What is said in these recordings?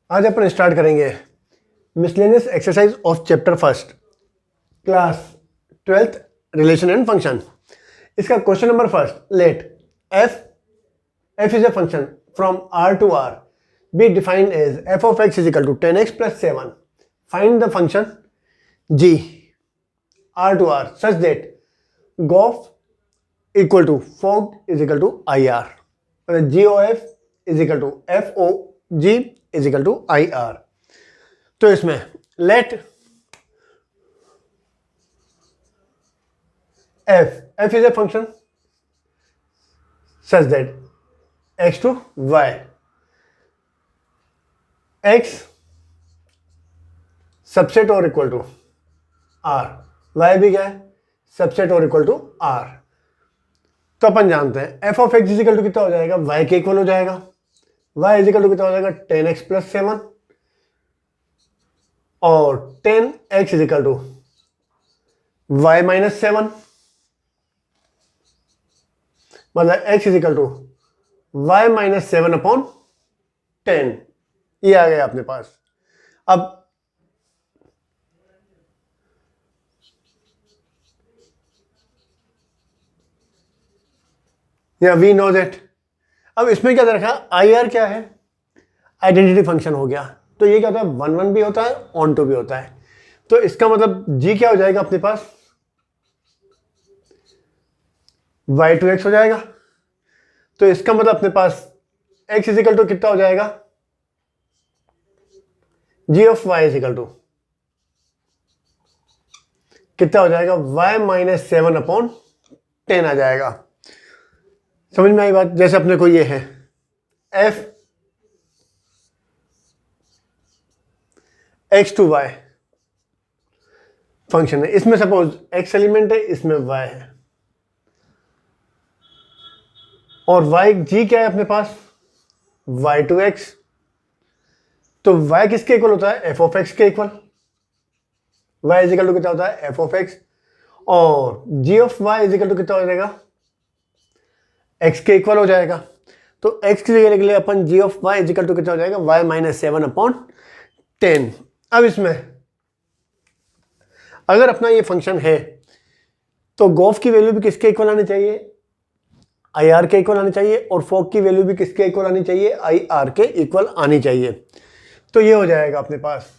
आज अपन स्टार्ट करेंगे miscellaneous exercise of chapter first class 12th relation and function. इसका question number first, let f is a function from r to r be defined as f of x is equal to 10x plus 7। Find the function g r to r such that gof equal to fog is equal to ir, मतलब gof is equal to fog is equal to ir। तो इसमें let f is a function such that x to y, x subset और equal to r, y भी क्या है subset और equal to r। तो अपन जानते हैं f of x is equal to कितना हो जाएगा, y के इक्वल हो जाएगा, y इज इक्वल टू कितना हो जाएगा 10x plus 7 और 10x is equal to y minus 7, मतलब x is equal to y minus 7 upon 10। ये आ गया अपने पास। अब या वी नो दैट, अब इसमें क्या रखा आई आर क्या है, आइडेंटिटी फंक्शन हो गया। तो ये क्या होता है 1 1 भी होता है, ऑन टू भी होता है। तो इसका मतलब जी क्या हो जाएगा अपने पास y टू एक्स हो जाएगा। तो इसका मतलब अपने पास x इजिकल टू कितना हो जाएगा, g of y is equal to कितना हो जाएगा y माइनस 7 अपॉन 10 आ जाएगा। समझ में आई बात। जैसे अपने को ये है f x to y function है, इसमें सपोज x एलिमेंट है, इसमें y है, और y g क्या है अपने पास y टू x। तो y किसके इक्वल होता है f ऑफ x के equal, y is equal to कितना होता है f ऑफ x, और g of y is equal to कितना हो जाएगा x के इक्वल हो जाएगा। तो x की जगह के लिए अपन g of y is equal to कितना हो जाएगा y माइनस 7 अपॉन 10। अब इसमें अगर अपना ये फंक्शन है तो गोफ की वैल्यू भी किसके इक्वल आनी चाहिए, आई आर के इक्वल आनी चाहिए, और फोक की वैल्यू भी किसके इक्वल आनी चाहिए, आई आर के इक्वल आनी चाहिए। तो ये हो जाएगा अपने पास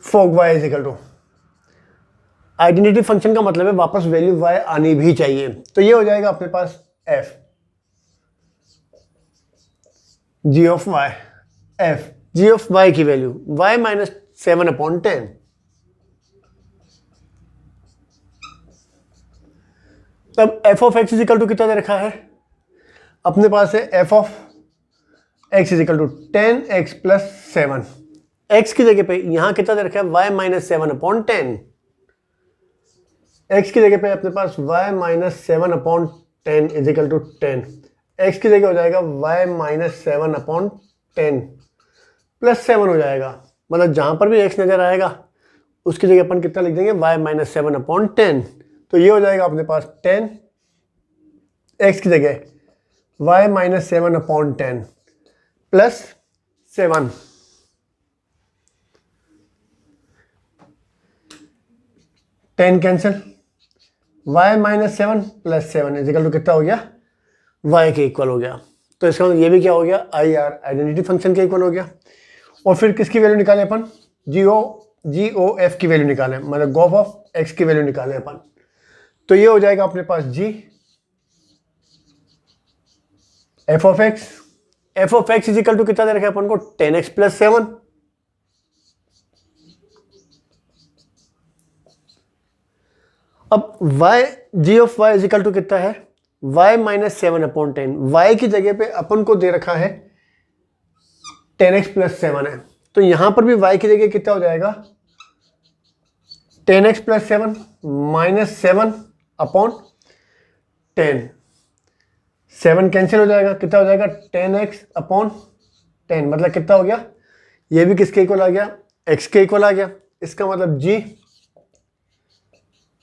फोक y is equal to, identity function का मतलब है वापस वैल्यू y आनी भी चाहिए। तो ये हो जाएगा अपने पास f g of y, f g of y की वैल्यू y माइनस 7 अपॉन 10। तब f of x is equal to कितना दे रखा है अपने पास है f of x is equal to 10x plus 7। x की जगह पे यहां कितना दे रखा है y माइनस 7 अपॉन 10। x की जगह पे अपने पास y minus 7 upon 10 is equal to 10। x की जगह हो जाएगा y माइनस 7 अपॉन 10 प्लस 7 हो जाएगा, मतलब जहां पर भी x नजर आएगा उसकी जगह अपन कितना लिख देंगे y माइनस 7 अपॉन 10। तो ये हो जाएगा अपने पास 10, x की जगह y minus 7 upon 10 plus 7, cancel, y minus 7 plus 7 is equal to कितना हो गया y के इक्वल हो गया। तो इसका मतलब ये भी क्या हो गया आई आर, आइडेंटिटी फंक्शन के इक्वल हो गया। और फिर किसकी वैल्यू निकाले अपन, जी ओ एफ की वैल्यू निकाले, मतलब गोफ ऑफ एक्स की वैल्यू निकाले अपन। तो ये हो जाएगा अपने पास g f of x is equal to कितना दे रखा है अपन को 10x प्लस 7। अब y g of y is equal to कितना है y माइनस 7 अपॉन 10। y की जगह पे अपन को दे रखा है 10x प्लस 7 है, तो यहां पर भी y की जगह कितना हो जाएगा 10x plus 7 minus 7 upon 10। 7 cancel हो जाएगा, कितना हो जाएगा 10x अपॉन 10, मतलब कितना हो गया, ये भी किसके इक्वल आ गया x के इक्वल आ गया। इसका मतलब g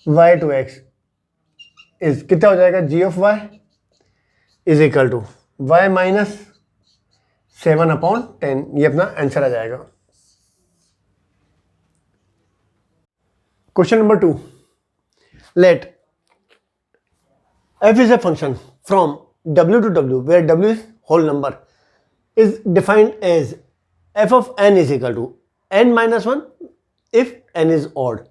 y to x is कितना हो जाएगा g of y is equal to y minus 7/10, ये अपना आंसर आ जाएगा। Question number 2, let f is a function from w to w where w is whole number is defined as f of n is equal to n minus 1 if n is odd,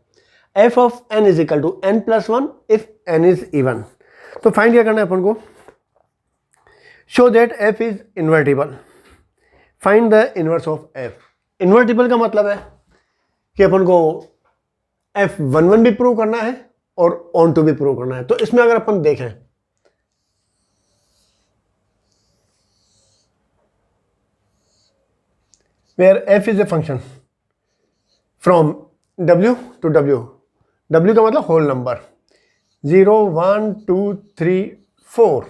f of n is equal to n plus 1 if n is even। तो find क्या करना है अपन को, show that f is invertible, find the inverse of f। Invertible का मतलब है कि अपन को f11 भी प्रूव करना है और ऑन टू भी प्रूव करना है। तो इसमें अगर अपन देखें where f is a function from w to w, w का मतलब होल नंबर 0 1 2 3 4,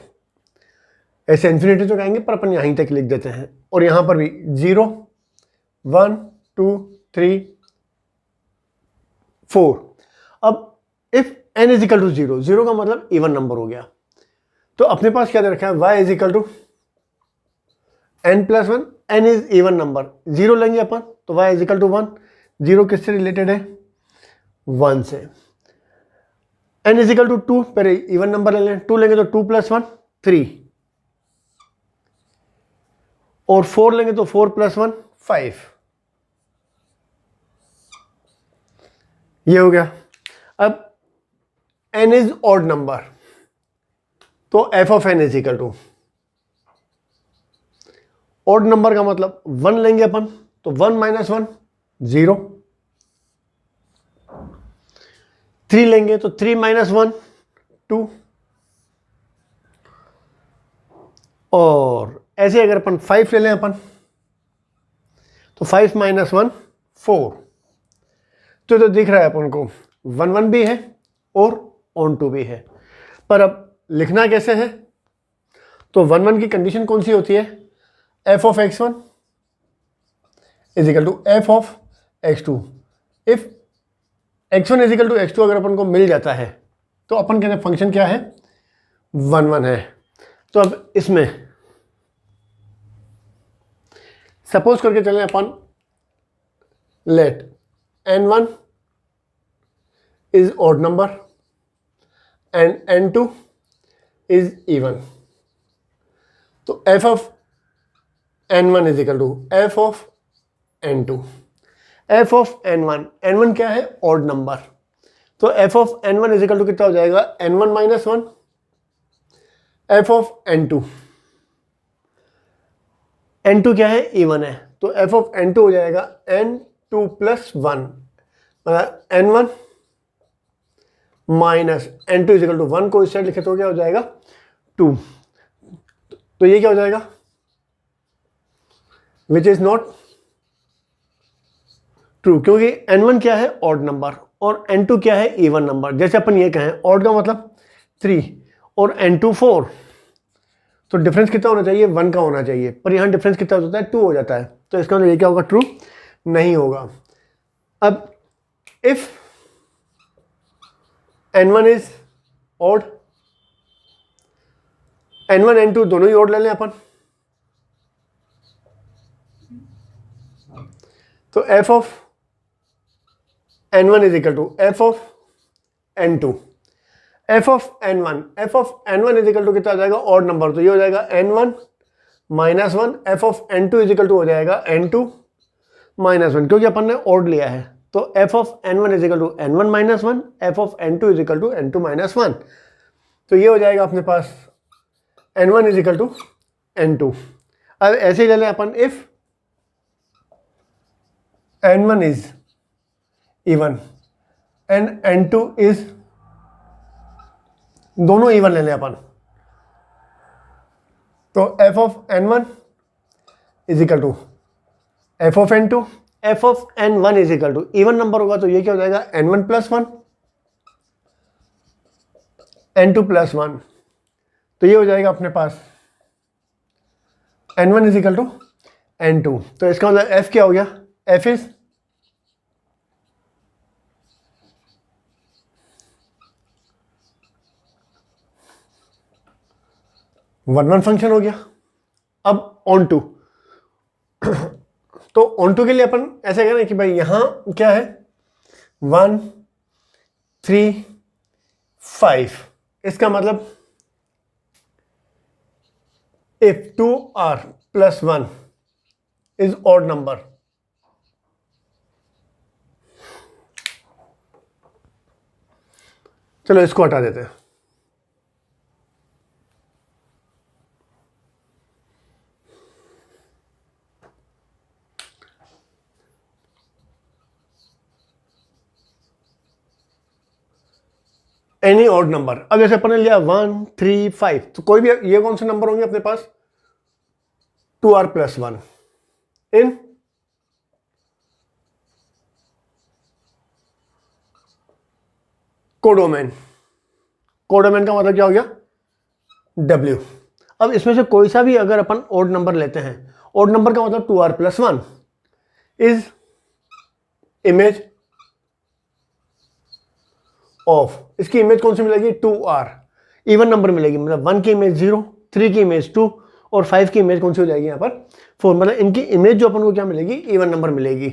ऐसे इन्फिनिटी तो कहेंगे पर अपन यहीं तक लिख देते हैं, और यहां पर भी 0 1 2 3 4। अब if n is equal to 0, 0 का मतलब इवन नंबर हो गया, तो अपने पास क्या दे रखा है y is equal to n plus 1, n is even number, 0 लेंगे अपन तो y इज इक्वल टू 1, 0 किससे रिलेटेड है 1 से। n इज इक्वल टू 2, पहले इवन नंबर ले लें, 2 लेंगे तो 2 प्लस 1 3, और 4 लेंगे तो 4 प्लस 1 5, ये हो गया। अब n इज ऑड नंबर, तो f of n is equal to, odd number का मतलब 1 लेंगे अपन तो 1 माइनस 1 0, 3 लेंगे तो 3 माइनस 1 2, और ऐसे अगर अपन 5 ले लें अपन तो 5 माइनस 1 4। तो दिख रहा है अपन को 1 1 भी है और ऑन टू भी है, पर अब लिखना कैसे है, तो 1 1 की कंडीशन कौन सी होती है, f of x1 is equal to f of x2। If x1 is equal to x2 अगर अपन को मिल जाता है तो अपन कहते हैं फंक्शन क्या है 1 1 है। तो अब इसमें सपोज करके चलें अपन, let n1 is odd number and n2 is even, तो f of n1 is equal to f of n2। f of n1, n1 क्या है ऑड नंबर, तो f of n1 is equal to कितना हो जाएगा n1 minus 1 f of n2, n2 क्या है even है, तो f ऑफ n2 हो जाएगा n2 प्लस 1, मतलब n1 minus n2 is equal to 1 को इस साइड लिखे तो क्या हो जाएगा 2। तो ये क्या हो जाएगा विच इज नॉट ट्रू, क्योंकि n1 क्या है ऑड नंबर और n2 क्या है इवन नंबर। जैसे अपन ये कहें ऑड का मतलब 3 और n2 4, तो डिफरेंस कितना होना चाहिए 1 का होना चाहिए, पर यहाँ डिफरेंस कितना होता है 2 हो जाता है, तो इसका मतलब ये क्या होगा ट्रू नहीं होगा। अब if n1 is odd, n1 n2 दोनों ही ऑड ले लें अपन, तो f of n1 is equal to f of n2, f of n1 is equal to कितना हो जाएगा ऑड नंबर, तो ये हो जाएगा n1 minus 1, f of n2 is equal to हो जाएगा n2 माइनस 1, क्योंकि अपन ने ऑड लिया है, तो f of n1 is equal to n1 minus 1, f of n2 is equal to n2 minus 1, तो ये हो जाएगा अपने पास n1 is equal to n2। अब ऐसे ही ले लें अपन, if n1 is even and n2 is, दोनों इवन ले लें अपन, तो f of n1 is equal to f of n2, f of n1 is equal to even number होगा तो ये क्या हो जाएगा n1 प्लस 1 n2 प्लस 1, तो ये हो जाएगा अपने पास n1 is equal to n2। तो इसका मतलब f क्या हो गया, f इज वन फंक्शन हो गया। अब ऑन टू, तो ऑन टू के लिए अपन ऐसे करें कि भाई यहाँ क्या है 1 3 5, इसका मतलब if 2r plus 1 is odd number, चलो इसको हटा देते हैं। एनी ऑड नंबर, अब जैसे अपन ने लिया 1 3 5, तो कोई भी ये कौन से नंबर होंगे अपने पास 2r plus 1 इन कोडोमेन। कोडोमेन का मतलब क्या हो गया W। अब इसमें से कोई सा भी अगर अपन ऑड नंबर लेते हैं, ऑड नंबर का मतलब 2r plus 1 is image of, इसकी इमेज कौन सी मिलेगी 2r, इवन नंबर मिलेगी, मतलब 1 की इमेज 0, 3 की इमेज 2 और 5 की इमेज कौन सी हो जाएगी यहाँ पर 4, मतलब इनकी इमेज जो अपन को क्या मिलेगी इवन नंबर मिलेगी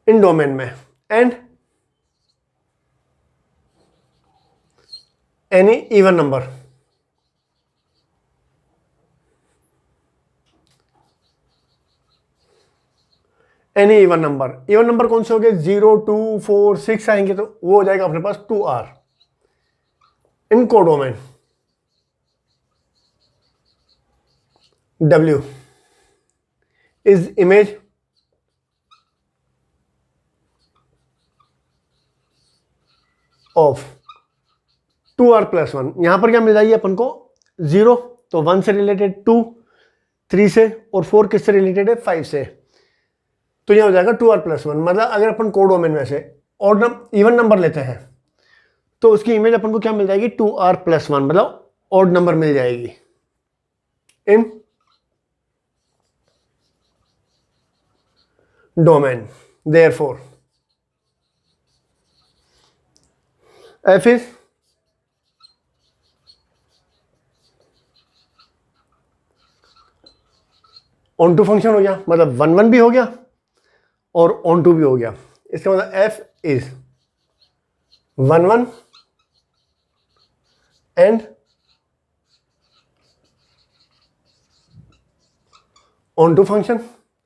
इन डोमेन में। And any even number, any even number, even number कौन से हो गए 0 2 4 6 आएंगे तो वो हो जाएगा अपने पास 2r in codomain. W is image of 2r plus 1, यहां पर क्या मिल जाएगी अपन को 0, तो 1 से रिलेटेड 2, 3 से, और 4 किससे रिलेटेड है 5 से, तो यह हो जाएगा 2r plus 1। मतलब अगर अपन कोडोमेन में से ऑड इवन नंबर लेते हैं तो उसकी इमेज अपन को क्या मिल जाएगी 2r plus 1, मतलब ऑड नंबर मिल जाएगी in domain. Therefore f is onto function हो गया, मतलब 1 1 भी हो गया और ऑन टू भी हो गया। इसका मतलब f इज 1 1 एंड ऑन टू फंक्शन।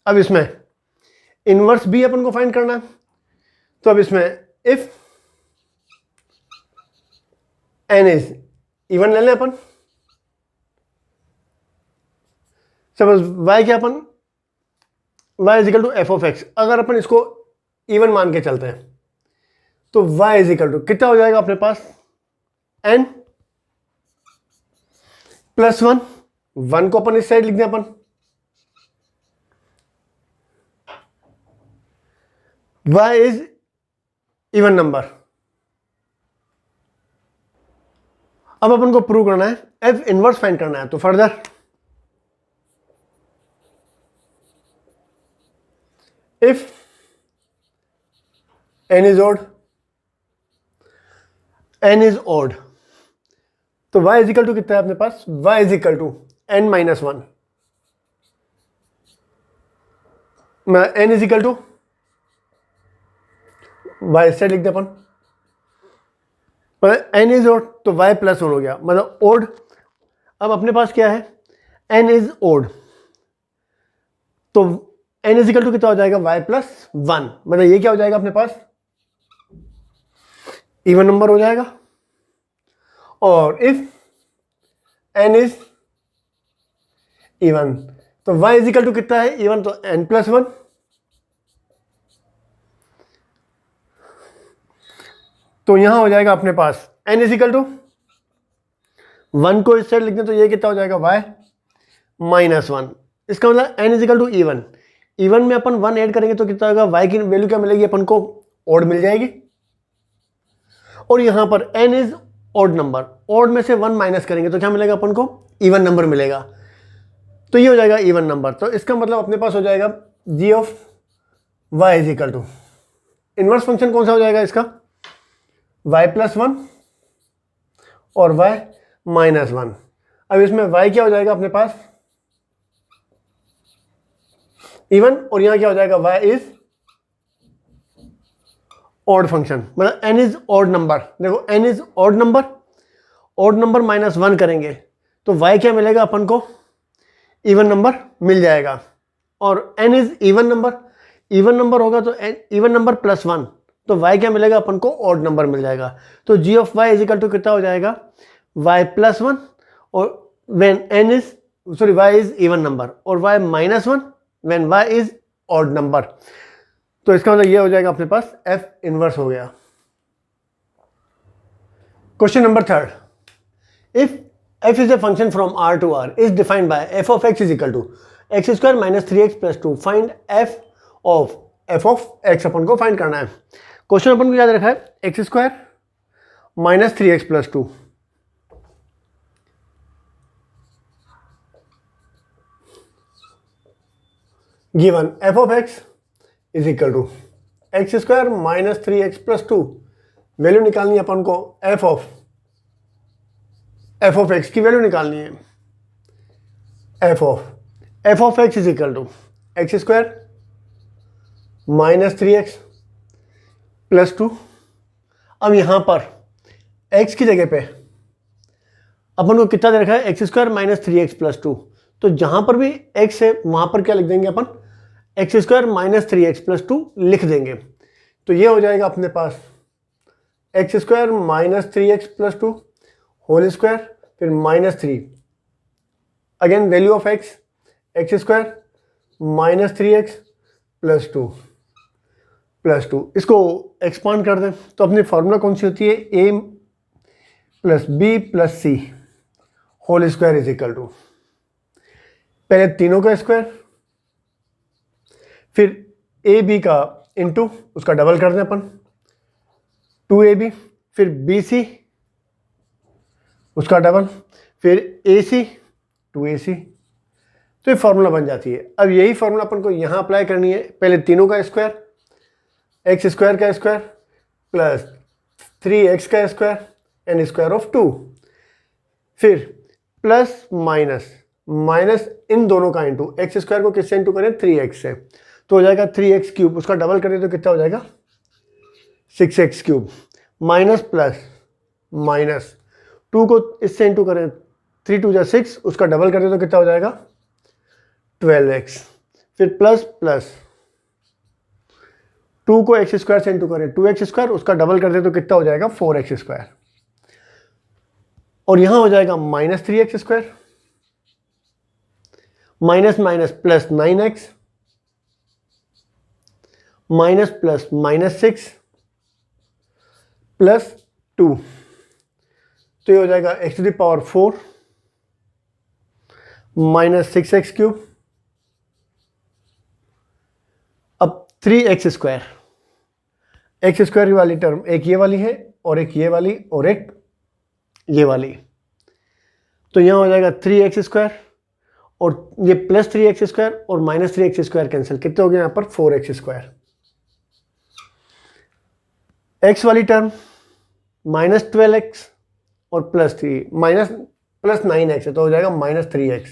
अब इसमें इनवर्स भी अपन को फाइंड करना है, तो अब इसमें इफ n इज इवन ले लें अपन, सपोज y क्या अपन y is equal to F of X, अगर अपन इसको इवन मान के चलते हैं तो y इज इक्वल टू कितना हो जाएगा अपने पास n प्लस 1, 1 को अपन इस साइड लिख दें अपन, y इज इवन नंबर। अब अपन को प्रूव करना है, f इनवर्स फाइंड करना है, तो further if n is odd, n is odd, तो y इज इक्वल टू कितना है अपने पास y is equal to n minus 1, n is equal to y से लिख दे अपन, n इज odd तो y प्लस 1 हो गया, मतलब odd। अब अपने पास क्या है n इज odd, तो n इज इक्वल टू कितना हो जाएगा y प्लस 1, मतलब ये क्या हो जाएगा अपने पास इवन नंबर हो जाएगा। और इफ n इज इवन तो y इज इक्वल टू कितना है इवन, तो n प्लस 1, तो यहां हो जाएगा अपने पास n इज इक्वल टू 1 को इस साइड लिख दें तो ये कितना हो जाएगा y माइनस 1। इसका मतलब n is equal to even, even में अपन 1 ऐड करेंगे तो कितना होगा y की वैल्यू क्या मिलेगी अपन को ऑड मिल जाएगी। और यहां पर n is odd number, odd में से 1 माइनस करेंगे तो क्या मिलेगा अपन को इवन नंबर मिलेगा, तो ये हो जाएगा इवन नंबर। तो इसका मतलब अपने पास हो जाएगा g of y is equal to inverse function कौन सा हो जाएगा इसका y प्लस 1 और y माइनस 1। अब इसमें y क्या हो जाएगा अपने पास, इवन, और यहाँ क्या हो जाएगा, y इज ऑड फंक्शन, मतलब n इज ऑड नंबर। देखो n is odd number minus 1 करेंगे तो y क्या मिलेगा अपन को, इवन नंबर मिल जाएगा। और n इज इवन नंबर होगा तो इवन नंबर प्लस 1, तो y क्या मिलेगा अपन को, ऑड नंबर मिल जाएगा। तो g of y is equal to कितना हो जाएगा, y प्लस 1, और y इज इवन नंबर, और y minus 1 when y is odd number. तो इसका मतलब ये हो जाएगा अपने पास f इनवर्स हो गया। Question number 3, if f is a function from r to r is defined by f of x is equal to x square minus 3x plus 2, find f of x अपन को find करना है। Question अपन को याद रखा है X square minus 3x plus 2, given f of x is equal to x square minus 3x plus 2, value निकालनी है अपन को f ऑफ x की वैल्यू निकालनी है। f of x is equal to x square minus 3x plus 2। अब यहां पर x की जगह पे अपन को कितना दे रखा है, X square minus 3x plus 2, तो जहां पर भी x है वहां पर क्या लिख देंगे अपन, x square minus 3x plus 2 लिख देंगे। तो ये हो जाएगा अपने पास x square minus 3x plus 2 whole square, फिर minus 3, again value of x, x square minus 3x plus 2, इसको एक्सपांड कर दें तो अपनी फॉर्मूला कौन सी होती है, a plus B plus C whole square is equal to, पहले तीनों का स्क्वायर, फिर ए बी का इंटू उसका डबल कर दें अपन 2ab, फिर बी सी उसका डबल, फिर ए सी 2ac, तो ये फॉर्मूला बन जाती है। अब यही फॉर्मूला अपन को यहाँ अप्लाई करनी है, पहले तीनों का स्क्वायर, एक्स स्क्वायर का स्क्वायर प्लस 3x का स्क्वायर एंड स्क्वायर ऑफ 2, फिर प्लस माइनस इन दोनों का इंटू, एक्स स्क्वायर को किससे इंटू करें, 3x से, तो हो जाएगा 3x क्यूब, उसका डबल करें तो कितना हो जाएगा 6x cube, minus plus minus 2 को इससे इंटू करें 3 2 जा 6, उसका डबल करें तो कितना हो जाएगा 12x, फिर प्लस 2 को एक्स स्क्वायर से इंटू करें 2x स्क्वायर, उसका डबल कर दे तो कितना हो जाएगा 4x स्क्वायर, और यहां हो जाएगा minus 3x square, minus plus 9x, plus minus 6 plus 2, तो ये हो जाएगा x to the power 4 minus 6x cube. अब 3x स्क्वायर, एक्स स्क्वायर वाली टर्म एक ये वाली है और एक ये वाली और एक ये वाली, तो यहां हो जाएगा 3x स्क्वायर और ये प्लस 3x स्क्वायर और माइनस 3x स्क्वायर कैंसिल, कितने हो गए यहां पर 4x स्क्वायर। x वाली टर्म माइनस 12x और प्लस 9x है तो हो जाएगा माइनस 3x,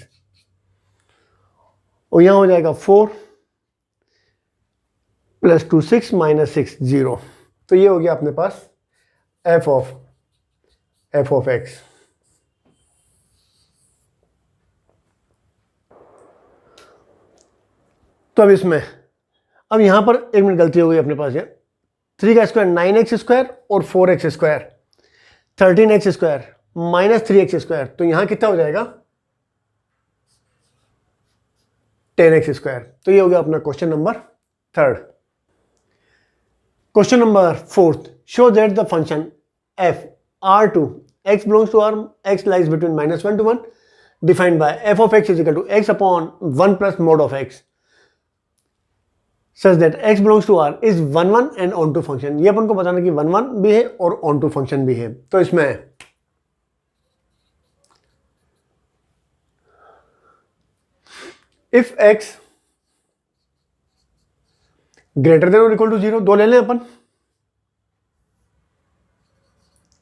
और यहां हो जाएगा 4 प्लस 2 6 माइनस 6 0, तो ये हो गया अपने पास f ऑफ x। तो अब इसमें अब यहां पर एक मिनट गलती हो गई अपने पास, ये 3 का स्क्वायर 9x स्क्वायर और 4x square 13x square minus 3x square, तो यहां कितना हो जाएगा 10x स्क्वायर। तो ये हो गया अपना question number 3। Question number 4, show that the function f r2 x belongs to r, x lies between -1 to 1, defined by f of x is equal to x upon 1 plus mod of x, such that x belongs to r is 1 1 and onto function। ये अपन को बताना कि 1 1 भी है और onto function भी है। तो इसमें if x greater than or equal to 0, दो ले लें अपन।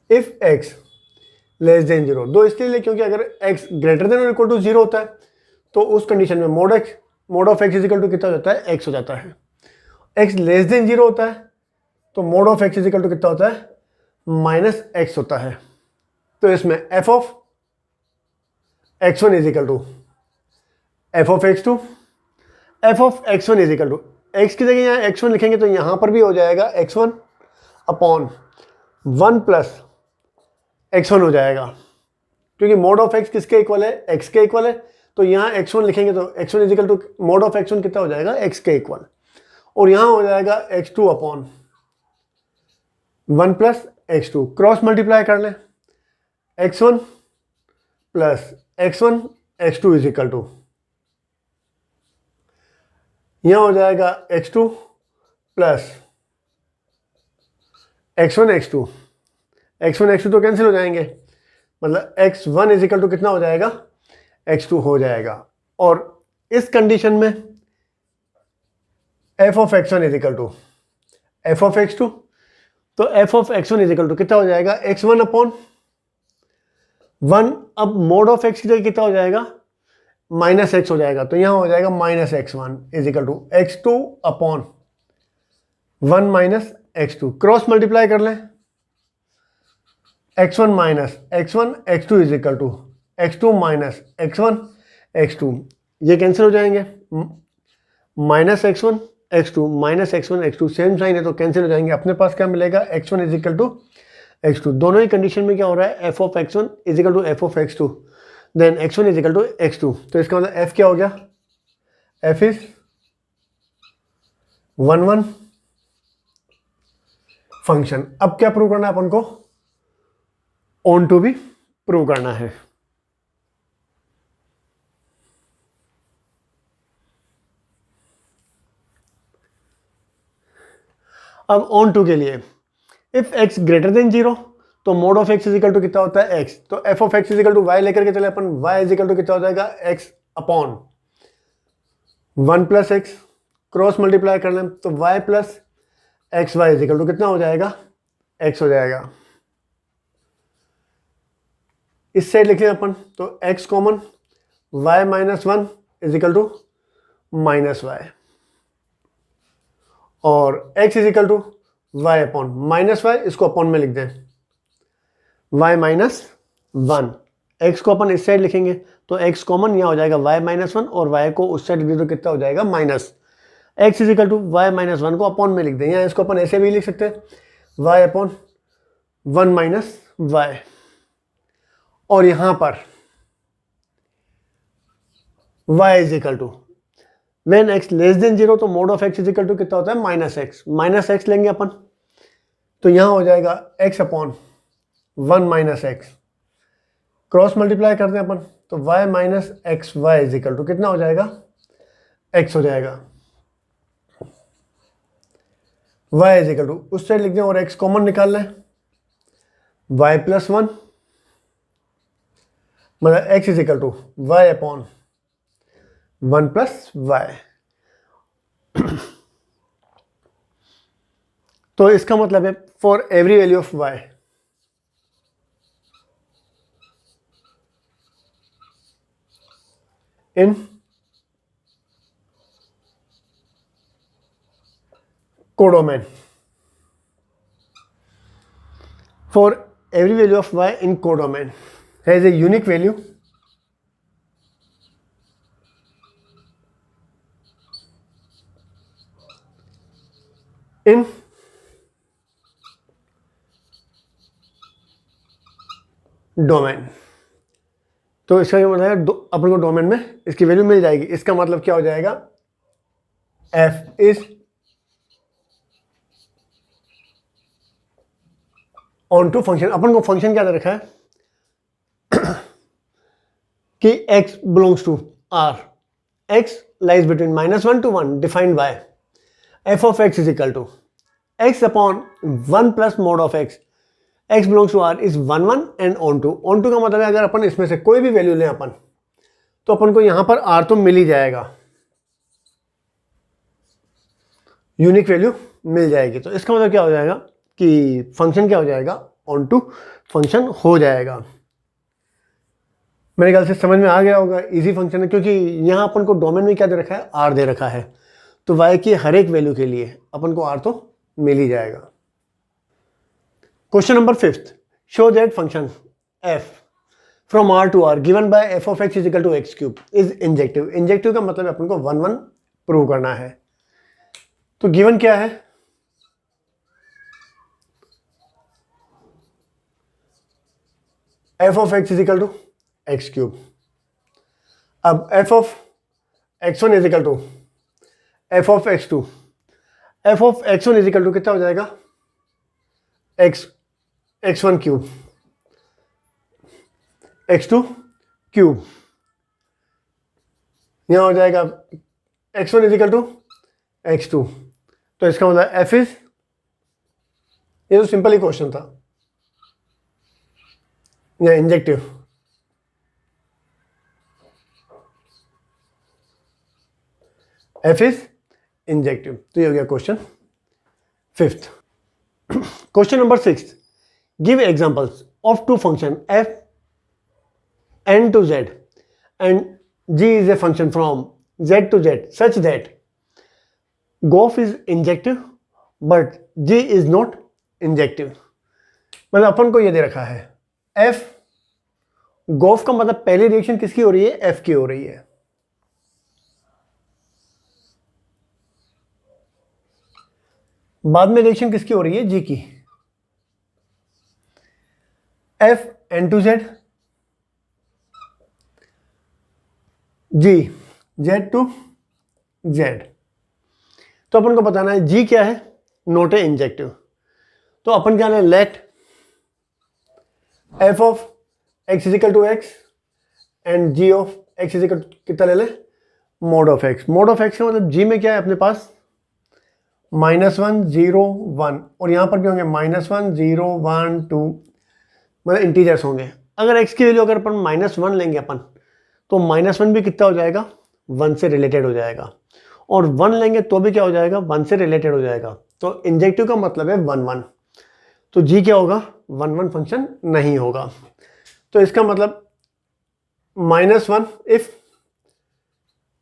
if x less than 0। 2 इसलिए क्योंकि अगर x ग्रेटर देन और इक्वल टू 0 होता है तो उस कंडीशन में mod of x is equal to कितना हो जाता है, x हो जाता है। x लेस देन 0 होता है तो mod of x is equal to कितना होता है, माइनस x होता है। तो इसमें f of x1 is equal to f of x2, f of x1 is equal to x की जगह यहाँ x1 लिखेंगे तो यहाँ पर भी हो जाएगा x1 अपॉन 1 प्लस x1 हो जाएगा, क्योंकि मोड ऑफ x किसके इक्वल है, x के इक्वल है। तो यहाँ x1 लिखेंगे तो x1 is equal to mode of x1 कितना हो जाएगा, x के इक्वल, और यहाँ हो जाएगा x2 upon 1 plus x2। Cross multiply कर लें, x1 plus x1 x2 is equal to यहाँ हो जाएगा x2 plus x1 x2। x1 x2 तो कैंसिल हो जाएंगे, मतलब x1 इजिकल टू कितना हो जाएगा, x2 हो जाएगा। और इस कंडीशन में f of x1 is equal to f of x2, तो f of x1 is equal to कितना हो जाएगा, x1 अपॉन 1। अब मोड ऑफ x की जगह कितना हो जाएगा, माइनस x हो जाएगा, तो यहाँ हो जाएगा minus x1 is equal to x2 upon 1 minus x2। Cross multiply कर लें, x1 minus x1 x2 is equal to x2 minus x1 x2, ये कैंसिल हो जाएंगे, minus x1 x2 minus x1 x2 same sign है तो कैंसिल हो जाएंगे। अपने पास क्या मिलेगा, x1 इजिकल टू x2। दोनों ही कंडीशन में क्या हो रहा है, f of x1 is equal to f of x2, then x1 is equal to x2। तो इसका मतलब f क्या हो गया, f इज 1 1 फंक्शन। अब क्या प्रूव करना है अपन को, ऑन टू भी प्रूव करना है। अब ऑन टू के लिए इफ x ग्रेटर देन 0 तो mod of x is equal to कितना होता है, x। तो f of x is equal to y लेकर के चले अपन, y इजिकल टू कितना हो जाएगा, x upon 1 plus x। Cross multiply कर लें तो y plus X Y is equal to कितना हो जाएगा, x हो जाएगा। इस साइड लिखें अपन तो x common, y minus 1 is equal to minus Y, और x is equal to y upon minus Y, इसको अपॉन में लिख दें y माइनस 1। x को अपन इस साइड लिखेंगे तो x कॉमन यहाँ हो जाएगा y माइनस 1, और y को उस साइड लिख दे तो कितना हो जाएगा, minus. x is equal to y minus 1 को अपॉन में लिख दें, यहाँ इसको अपन ऐसे भी लिख सकते हैं y अपॉन 1 माइनस वाई। और यहाँ पर y is equal to when x less than 0 तो mod of x is equal to कितना होता है, माइनस एक्स। माइनस एक्स लेंगे अपन तो यहाँ हो जाएगा x upon 1 minus X. Cross multiply करते हैं अपन तो y minus X Y is equal to कितना हो जाएगा, x हो जाएगा। y इजिकल टू उस साइड लिख दें और x कॉमन निकाल लें, y प्लस 1 मतलब x is equal to y upon 1 plus Y. तो इसका मतलब है for every value of y in codomain, for every value of y in codomain has a unique value in domain. तो इसका क्या मतलब है, अपन को डोमेन में इसकी वैल्यू मिल जाएगी। इसका मतलब क्या हो जाएगा, f is onto function. अपन को फंक्शन क्या दे रखा है कि x belongs to r, x lies between -1 to 1 defined by f of x is equal to x upon 1 plus mod of x। x belongs to r is 1 1 and onto. Onto का मतलब है अगर अपन इसमें से कोई भी value लें अपन तो अपन को यहां पर r तो मिल ही जाएगा, यूनिक वैल्यू मिल जाएगी। तो इसका मतलब क्या हो जाएगा कि फंक्शन क्या हो जाएगा, ऑन टू फंक्शन हो जाएगा। मेरे ख्याल से समझ में आ गया होगा, इजी फंक्शन है, क्योंकि यहाँ अपन को डोमेन में क्या दे रखा है, आर दे रखा है, तो वाई की हर एक वैल्यू के लिए अपन को आर तो मिल ही जाएगा। Question number 5, show that function F from R to R given by F of x is equal to x cube is injective. Injective का मतलब अपन को 1 1 प्रूव करना है। तो गिवन क्या है, f of x is equal to x cube. अब f of x1 is equal to F of x2। F of x1 is equal to कितना हो जाएगा, x1 क्यूब, x2 क्यूब, यहां हो जाएगा x1 is equal to x2। तो इसका मतलब f इज, ये तो सिंपल ही क्वेश्चन था, या इंजेक्टिव। f is injective. तो ये हो गया question 5th। Question number 6, give examples of two function f n to z and g is a function from z to z such that गोफ is injective but g is not injective। मतलब अपन को ये दे रखा है f, गोफ का मतलब पहली रिएक्शन किसकी हो रही है, f की हो रही है। बाद में रिएक्शन किसकी हो रही है, जी की। f n to z, g z to z। तो अपन को बताना है g क्या है, नॉट ए इंजेक्टिव। तो अपन क्या है, let f of x is equal to x and g of x is equal कितना ले ले, mod of x। Mod of x का मतलब g में क्या है अपने पास, -1 0 1, और यहां पर भी होंगे -1 0 1 2, मतलब इंटीजर्स होंगे। अगर x की वैल्यू अगर अपन -1 लेंगे अपन, तो -1 भी कितना हो जाएगा, 1 से रिलेटेड हो जाएगा, और 1 लेंगे तो भी क्या हो जाएगा, 1 से रिलेटेड हो जाएगा। तो इंजेक्टिव का मतलब है 1 1, तो जी क्या होगा, 1 1 फंक्शन नहीं होगा। तो इसका मतलब -1 इफ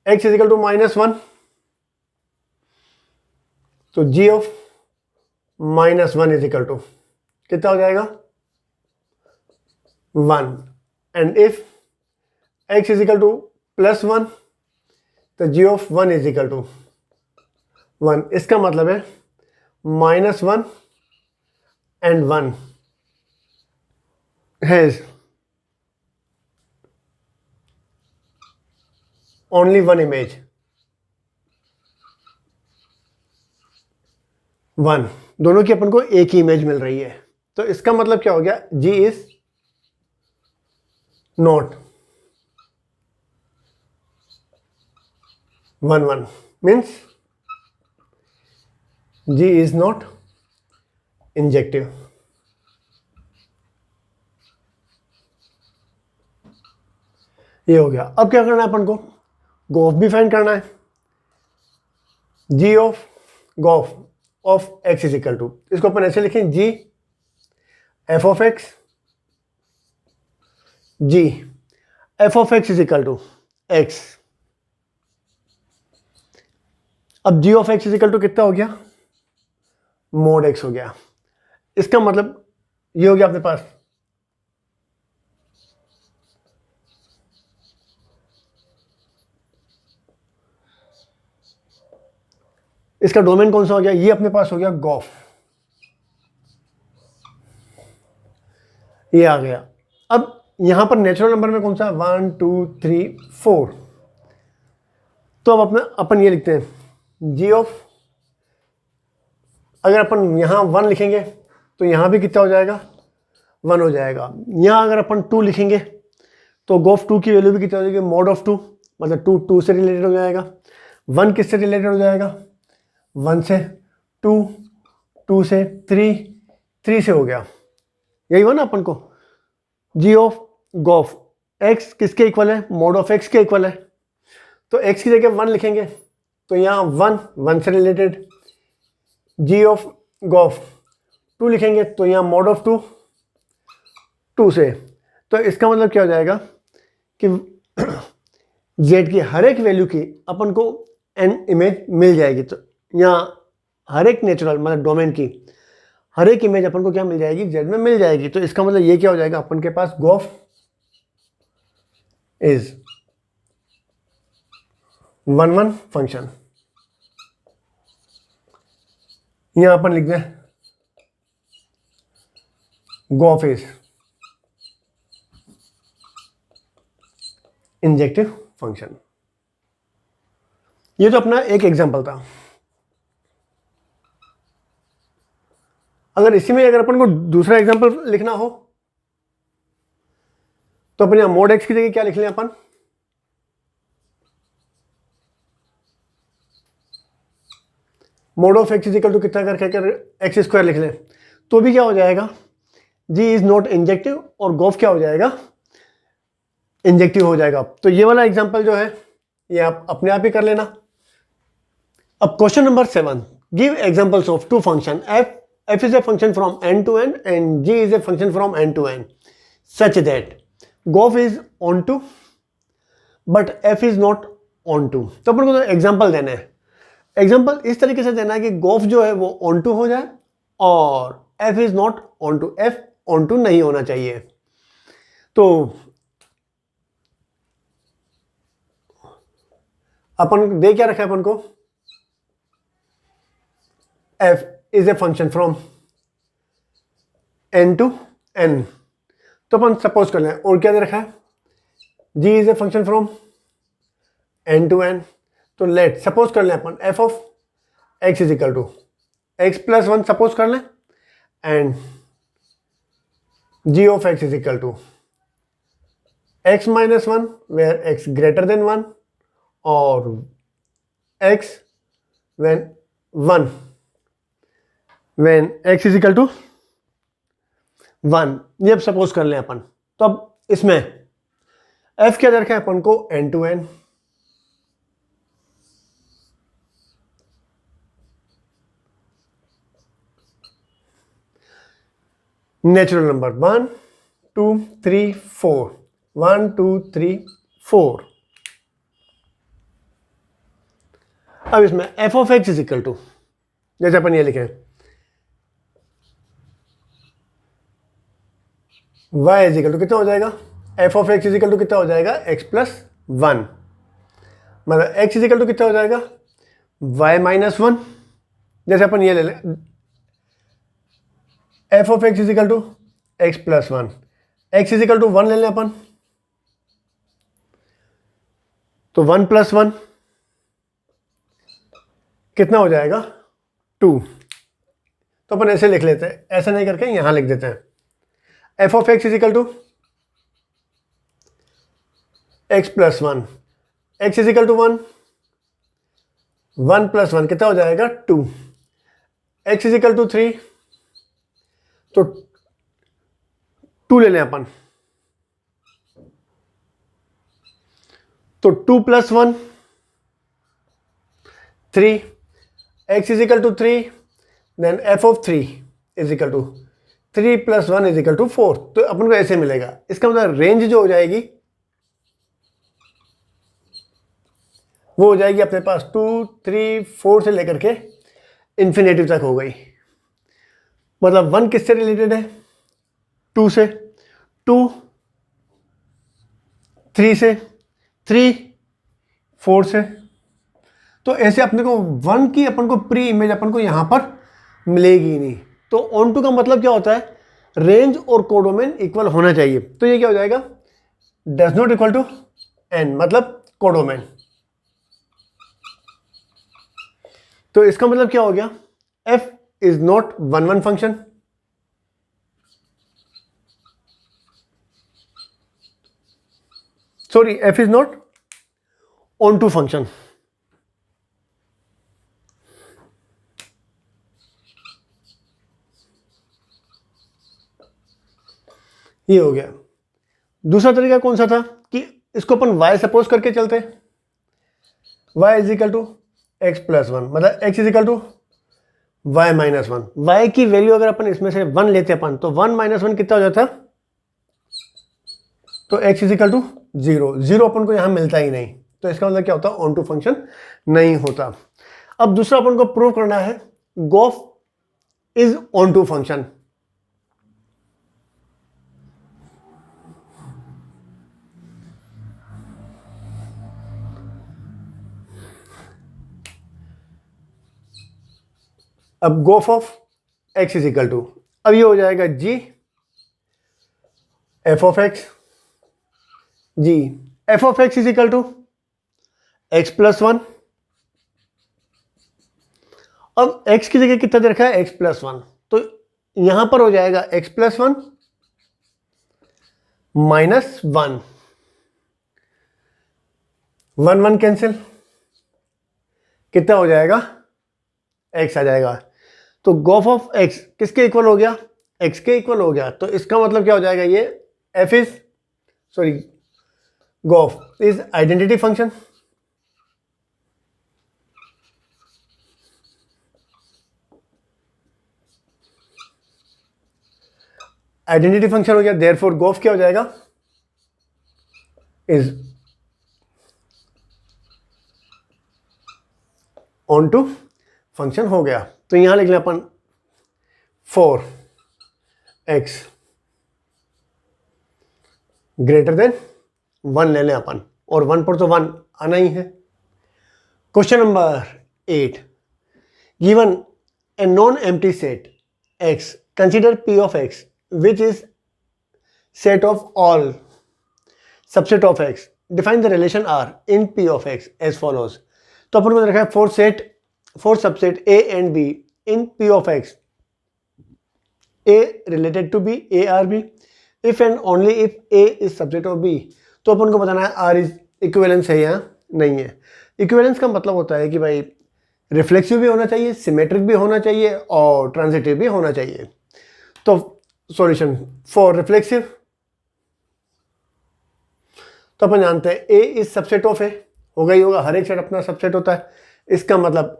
x इजिकल टू -1, तो g ऑफ -1 इजिकल टू कितना हो जाएगा, 1, and if x is equal to +1, तो g ऑफ 1 इजिकल टू 1। इसका मतलब है -1 and 1 has only one image, 1, दोनों की अपन को एक ही इमेज मिल रही है। तो इसका मतलब क्या हो गया, g is not 1 1, means g is not injective. ये हो गया। अब क्या करना है अपन को, गोफ भी फाइंड करना है। g ऑफ गोफ of x is equal to, इसको अपन ऐसे लिखें, g f of x, g f of x is equal to x। अब g of x is equal to कितना हो गया, मोड x हो गया। इसका मतलब ये हो गया अपने पास, इसका डोमेन कौन सा हो गया, ये अपने पास हो गया गोफ, ये आ गया। अब यहां पर नेचुरल नंबर में कौन सा, 1 2 3 4। तो अब अपन ये लिखते हैं, g ऑफ, अगर अपन यहां 1 लिखेंगे तो यहां भी कितना हो जाएगा, 1 हो जाएगा। यहां अगर अपन 2 लिखेंगे तो गोफ 2 की वैल्यू भी कितना हो जाएगी, मोड ऑफ 2, मतलब 2 2 से रिलेटेड हो जाएगा। 1 किससे रिलेटेड हो जाएगा, 1 से 2, 2 से 3, 3 से हो गया। यही हुआ ना अपन को, g ऑफ गोफ x किसके इक्वल है, मोड ऑफ x के इक्वल है। तो x की जगह 1 लिखेंगे तो यहाँ 1 1 से रिलेटेड, g ऑफ गोफ 2 लिखेंगे तो यहाँ मोड ऑफ 2 2 से। तो इसका मतलब क्या हो जाएगा, कि z की हर एक वैल्यू की अपन को n इमेज मिल जाएगी। तो यहाँ हर एक नेचुरल मतलब डोमेन की हर एक इमेज अपन को क्या मिल जाएगी, z में मिल जाएगी। तो इसका मतलब ये क्या हो जाएगा, अपन के पास गोफ इज 1 फंक्शन। यहां अपन लिख दें गोफ इज इंजेक्टिव फंक्शन। ये तो अपना एक एग्जांपल था। अगर इसी में अगर अपन को दूसरा एग्जांपल लिखना हो तो अपन यहां मोड एक्स की जगह क्या लिख लें अपन, mod of x is equal to कितना करके कर एक्स स्क्वायर लिख लें, तो भी क्या हो जाएगा, जी इज नॉट इंजेक्टिव और गोफ क्या हो जाएगा, इंजेक्टिव हो जाएगा। तो ये वाला एग्जांपल जो है ये आप अपने आप ही कर लेना। अब question number 7, give examples of two function f is a function from n to n and g is a function from n to n such that gof is onto but f is not onto। तो अपन को तो example देना है। Example इस तरीके से देना है कि गोफ जो है वो onto हो जाए और f is not onto, f onto नहीं होना चाहिए। तो अपन दे क्या रखा है अपन को, f is a function from n to n। तो अपन सपोज कर लें, और क्या दे रखा है, g is a function from n to n। तो लेट सपोज कर लें अपन f of x is equal to x plus 1 suppose कर लें and g of x is equal to x minus 1 where x greater than 1 और x when 1 when x is equal to 1। ये अब suppose कर लें अपन। तो अब इसमें f क्या दे रखा है अपन को, n to n। Natural number 1 2 3 4 1 2 3 4। अब इसमें f of x is equal to, जैसे अपन ये लिखें y इज इक्वल टू कितना हो जाएगा, f of x is equal to कितना हो जाएगा, x प्लस 1। मतलब x इज इक्वल टू कितना हो जाएगा, y माइनस 1। जैसे अपन ये ले लें f of x is equal to x plus 1, x is equal to 1 ले लें अपन, तो 1 प्लस 1 कितना हो जाएगा, 2। तो अपन ऐसे लिख लेते हैं, ऐसे नहीं करके यहां लिख देते हैं f of x is equal to x plus 1, x is equal to 1, 1 plus 1 कितना हो जाएगा, 2, x इज इक्वल टू 3, तो 2 ले लें अपन, तो 2 plus 1 3, x is equal to 3, then f of 3 is equal to 3 plus 1 is equal to 4। तो अपन को ऐसे मिलेगा। इसका मतलब रेंज जो हो जाएगी वो हो जाएगी अपने पास 2 3 4 से लेकर के इंफिनिटी तक हो गई। मतलब 1 किससे रिलेटेड है, 2 से, 2 3 से, 3 4 से। तो ऐसे अपने को 1 की अपन को प्री इमेज अपन को यहां पर मिलेगी ही नहीं। तो ऑन टू का मतलब क्या होता है, रेंज और कोडोमेन इक्वल होना चाहिए। तो ये क्या हो जाएगा, does not equal to n, मतलब कोडोमेन। तो इसका मतलब क्या हो गया, f is not 1 function. Sorry, f is not onto function. ये हो गया। दूसरा तरीका कौन सा था कि इसको अपन y सपोज करके चलते, y is equal to x plus 1, मतलब x is equal to y minus 1। y की वैल्यू अगर अपन इसमें से 1 लेते अपन, तो 1 माइनस 1 कितना हो जाता, तो x इजिकल टू 0, 0 अपन को यहाँ मिलता ही नहीं, तो इसका मतलब क्या होता है, ऑन टू फंक्शन नहीं होता। अब दूसरा अपन को प्रूव करना है गोफ इज ऑन टू फंक्शन। अब gof of x is equal to, अब ये हो जाएगा g f of x, g f of x is equal to x plus 1। अब x की जगह कितना दे रखा है, x प्लस 1, तो यहां पर हो जाएगा x प्लस 1 माइनस 1, 1 1 कैंसिल, कितना हो जाएगा, x आ जाएगा। तो गोफ ऑफ x किसके इक्वल हो गया, x के इक्वल हो गया। तो इसका मतलब क्या हो जाएगा, ये f इज सॉरी गोफ is identity function. Identity function हो गया, देयरफॉर गोफ क्या हो जाएगा, इज ऑन टू फंक्शन हो गया। तो यहां लिख लें अपन 4x ग्रेटर देन 1 ले लें अपन, और 1 पर तो 1 आना ही है। Question number 8, given A non empty set x, consider p of x which is set of all subset of x, define the relation R in p of x as follows। तो अपन को रखा है four subset a and b in p of x, a related to b, a r b, if and only if a is subset of b। तो अपन को बताना है r इज इक्विवेलेंस है या नहीं है। इक्विवेलेंस का मतलब होता है कि भाई रिफ्लेक्सिव भी होना चाहिए, सिमेट्रिक भी होना चाहिए और ट्रांजिटिव भी होना चाहिए। तो सॉल्यूशन फॉर रिफ्लेक्सिव, तो अपन जानते हैं a is subset of a, होगा ही होगा, हर एक सेट अपना सबसेट होता है। इसका मतलब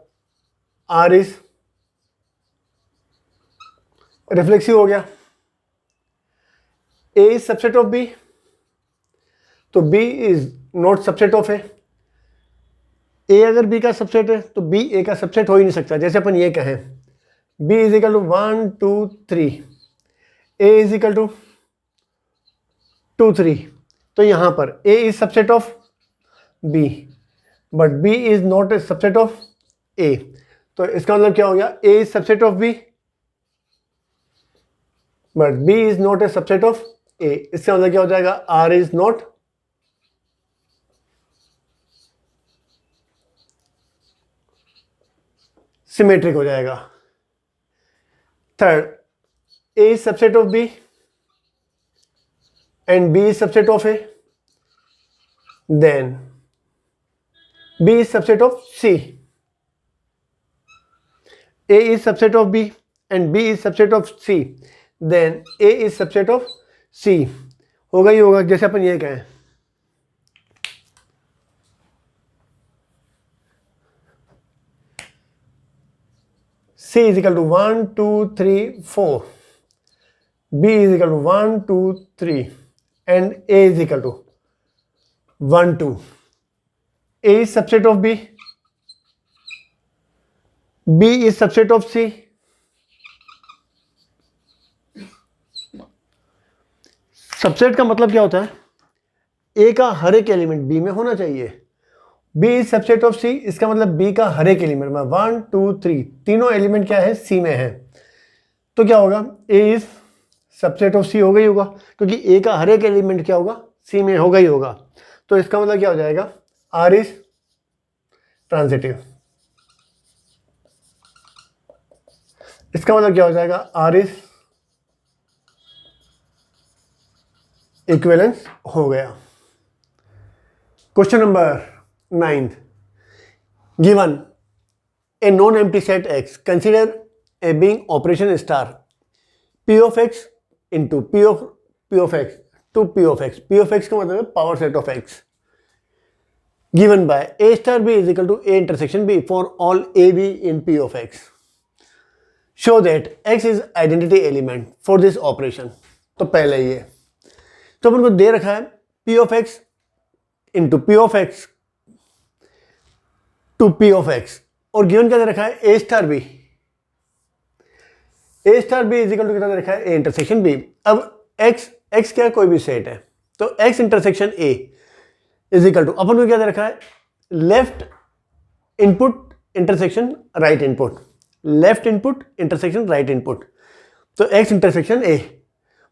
r इज रिफ्लेक्सिव हो गया। a is subset of b, तो b is not subset of a। a अगर b का सबसेट है तो b a का सबसेट हो ही नहीं सकता। जैसे अपन ये कहें b is equal to 1 2 3, a is equal to 2 3, तो यहां पर a is subset of b but b is not a subset of a। तो इसका मतलब क्या हो गया, a is subset of b but b is not a subset of a। इसका मतलब क्या हो जाएगा, r इज नॉट सिमेट्रिक हो जाएगा। Third, a is subset of b and b is subset of a, then b is subset of c। a is subset of b and b is subset of c, then a is subset of c। होगा ही होगा। जैसे अपन ये कहें c is equal to 1 2 3 4, b is equal to 1 2 3 and a is equal to 1 2। a is subset of b, b is subset of c, subset का मतलब क्या होता है, a का हर एक एलिमेंट b में होना चाहिए। b is subset of c, इसका मतलब b का हर एक एलिमेंट में 1 2 3 तीनों एलिमेंट क्या है, c में है। तो क्या होगा, a is subset of c होगा ही होगा, क्योंकि a का हर एक एलिमेंट क्या होगा, c में होगा ही होगा। तो इसका मतलब क्या हो जाएगा, r इज ट्रांजिटिव। इसका मतलब क्या हो जाएगा, r इज इक्विवेलेंस हो गया। Question number 9, given A non empty set x, consider a being operation star p of x into p of x to p of x। p of x का मतलब है power set of x, given by a star b is equal to a intersection b for all a b in p of x। Show that x is identity element for this operation। तो पहले ये तो अपन को दे रखा है p of x into p of x to P of x, और गिवन क्या दे रखा है, ए star b, a star b is equal to कितना दे रखा है, ए इंटरसेक्शन बी। अब एक्स क्या है, कोई भी सेट है, तो x intersection a is equal to अपन को क्या दे रखा है, left input intersection right input, left input intersection right input. तो एक्स इंटरसेक्शन ए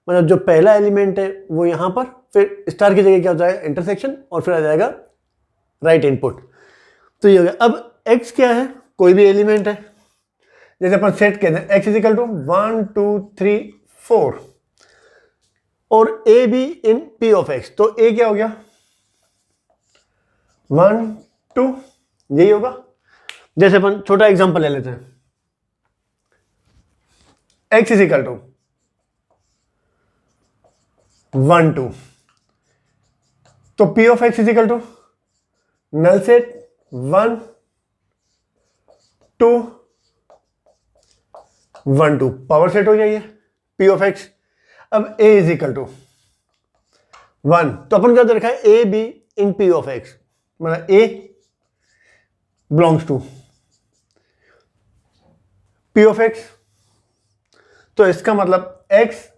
मतलब जो पहला एलिमेंट है वो यहां पर, फिर स्टार की जगह क्या हो जाएगा, इंटरसेक्शन, और फिर आ जाएगा राइट इनपुट। तो ये हो गया। अब एक्स क्या है, कोई भी एलिमेंट है, जैसे अपन सेट कहते हैं एक्स इजिकल टू 1 2 3 4, और ए b in p of x, तो ए क्या हो गया 1 2, यही होगा। जैसे अपन छोटा एग्जांपल ले लेते हैं, एक्स इजिकल टू 1 2, तो P of x is equal to null set 1 2 1 2, power set हो जाइए पी ऑफ एक्स। अब ए इज इक्वल टू 1, तो अपन क्या दे रखा है, a b in p of x, मतलब a belongs to P of x, तो इसका मतलब एक्स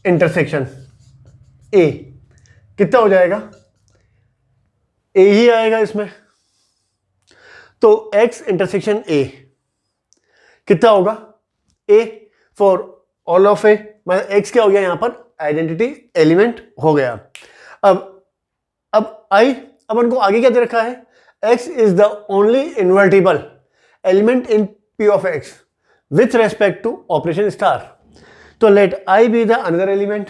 इंटरसेक्शन ए कितना हो जाएगा, ए ही आएगा इसमें। तो एक्स इंटरसेक्शन ए कितना होगा, ए फॉर ऑल ऑफ ए, मतलब एक्स क्या हो गया यहां पर, आइडेंटिटी एलिमेंट हो गया। अब आई, अब उनको आगे क्या दे रखा है, x is the only invertible element in p of x with respect to operation star, तो let I be the another element.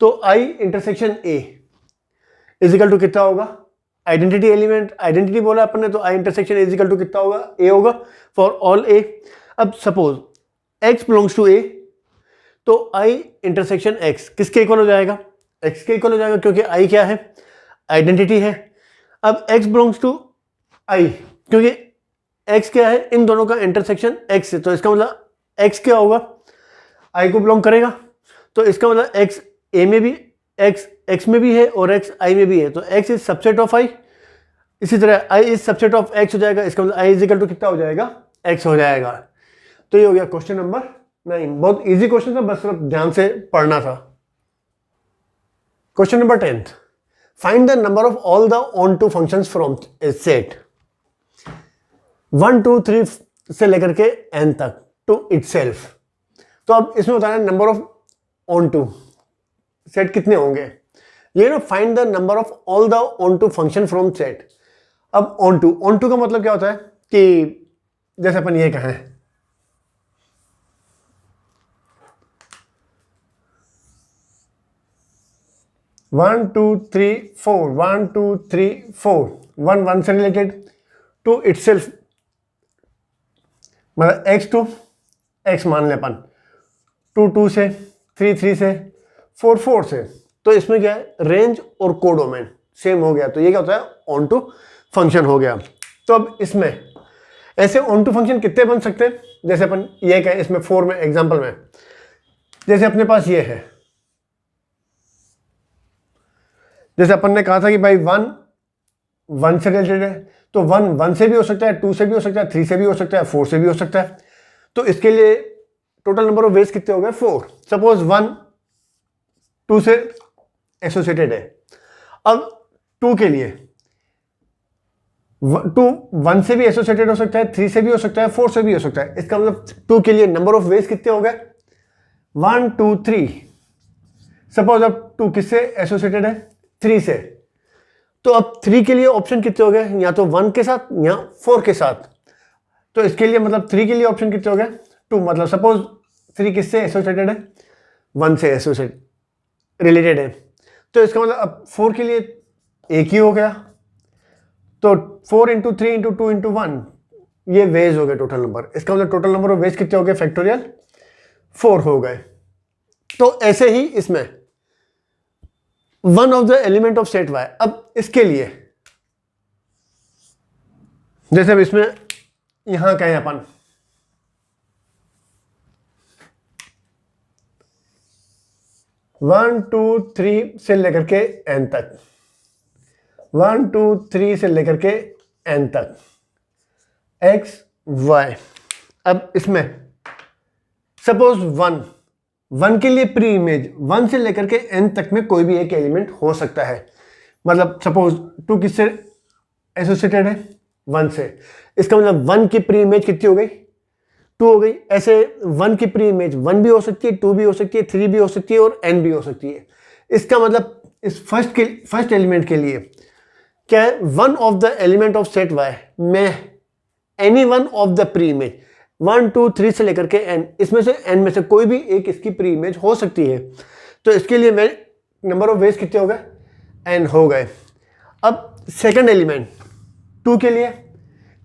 तो I intersection a is equal to कितना होगा, आइडेंटिटी एलिमेंट, आइडेंटिटी बोला अपन ने, तो आई इंटरसेक्शन इजिकल टू कितना होगा, ए होगा फॉर ऑल ए। अब suppose x belongs to a, तो i इंटरसेक्शन x किसके इक्वल हो जाएगा, x के इक्वल हो जाएगा, क्योंकि i क्या है, आइडेंटिटी है। अब x बिलोंग्स टू i, क्योंकि x क्या है, इन दोनों का इंटरसेक्शन x है, तो इसका मतलब x क्या होगा, i को बिलोंग करेगा, तो इसका मतलब x a में भी, x में भी है और x i में भी है, तो x is subset of i। इसी तरह i is subset of x हो जाएगा, इसका मतलब i इज इक्वल टू कितना हो जाएगा, x हो जाएगा। तो ये हो गया क्वेश्चन नंबर 9, बहुत इजी क्वेश्चन था, बस सिर्फ ध्यान से पढ़ना था। Question number 10, find the number of all the onto functions from a set 1 2 3 से लेकर के n तक टू इटसेल्फ। तो अब इसमें बताना number of onto set कितने होंगे, ये ना find the number of all the onto function from set. अब ऑन टू का मतलब क्या होता है कि जैसे अपन ये कहें 1 2 3 4 1 2 3 4, 1 1 से रिलेटेड टू इटसेल्फ, मतलब x टू x मान ले अपन, 2 2 से, 3 3 से, 4 4 से, तो इसमें क्या है, रेंज और कोडोमेन सेम हो गया, तो ये क्या होता है, ऑन टू फंक्शन हो गया। तो अब इसमें ऐसे ऑन टू फंक्शन कितने बन सकते हैं, जैसे अपन ये कहें इसमें 4 में एग्जांपल में, जैसे अपने पास ये है, जैसे अपन ने कहा था कि भाई 1 1 से रिलेटेड है, तो 1 1 से भी हो सकता है, 2 से भी हो सकता है, 3 से भी हो सकता है, 4 से भी हो सकता है। तो इसके लिए टोटल नंबर ऑफ वेज कितने हो गए, 4। सपोज 1 2 से एसोसिएटेड है, अब 2 के लिए 2 1 से भी एसोसिएटेड हो सकता है, 3 से भी हो सकता है, 4 से भी हो सकता है। इसका मतलब 2 के लिए नंबर ऑफ वेज कितने हो गए, 1 2 3। सपोज अब 2 किससे एसोसिएटेड है, 3 से, तो अब 3 के लिए ऑप्शन कितने हो गए, या तो 1 के साथ या 4 के साथ। तो इसके लिए मतलब 3 के लिए ऑप्शन कितने हो गए, 2। मतलब सपोज 3 किससे एसोसिएटेड है, 1 से एसोसिएट रिलेटेड है, तो इसका मतलब अब 4 के लिए एक ही हो गया, तो 4 इंटू 3 इंटू 2 इंटू 1, ये वेज हो गए टोटल नंबर। इसका मतलब टोटल नंबर ऑफ वेज कितने हो गए, फैक्टोरियल 4 हो गए। तो ऐसे ही इसमें one of the element of set y, अब इसके लिए जैसे अब इसमें यहां कहें अपन 1 2 3 से लेकर के n तक, 1 2 3 से लेकर के n तक x y। अब इसमें सपोज 1 के लिए प्री इमेज 1 से लेकर के n तक में कोई भी एक एलिमेंट हो सकता है। मतलब सपोज 2 किससे एसोसिएटेड है? 1 से। इसका मतलब 1 की प्री इमेज कितनी हो गई? 2 हो गई। ऐसे 1 की प्री इमेज 1 भी हो सकती है, 2 भी हो सकती है, 3 भी हो सकती है और n भी हो सकती है। इसका मतलब इस फर्स्ट एलिमेंट के लिए क्या है? One of the element of set y में any one of the pre image 1 2 3 से लेकर के n, इसमें से n में से कोई भी एक इसकी प्री इमेज हो सकती है। तो इसके लिए मैं नंबर ऑफ वेज कितने हो गए? n हो गए। अब सेकंड एलिमेंट 2 के लिए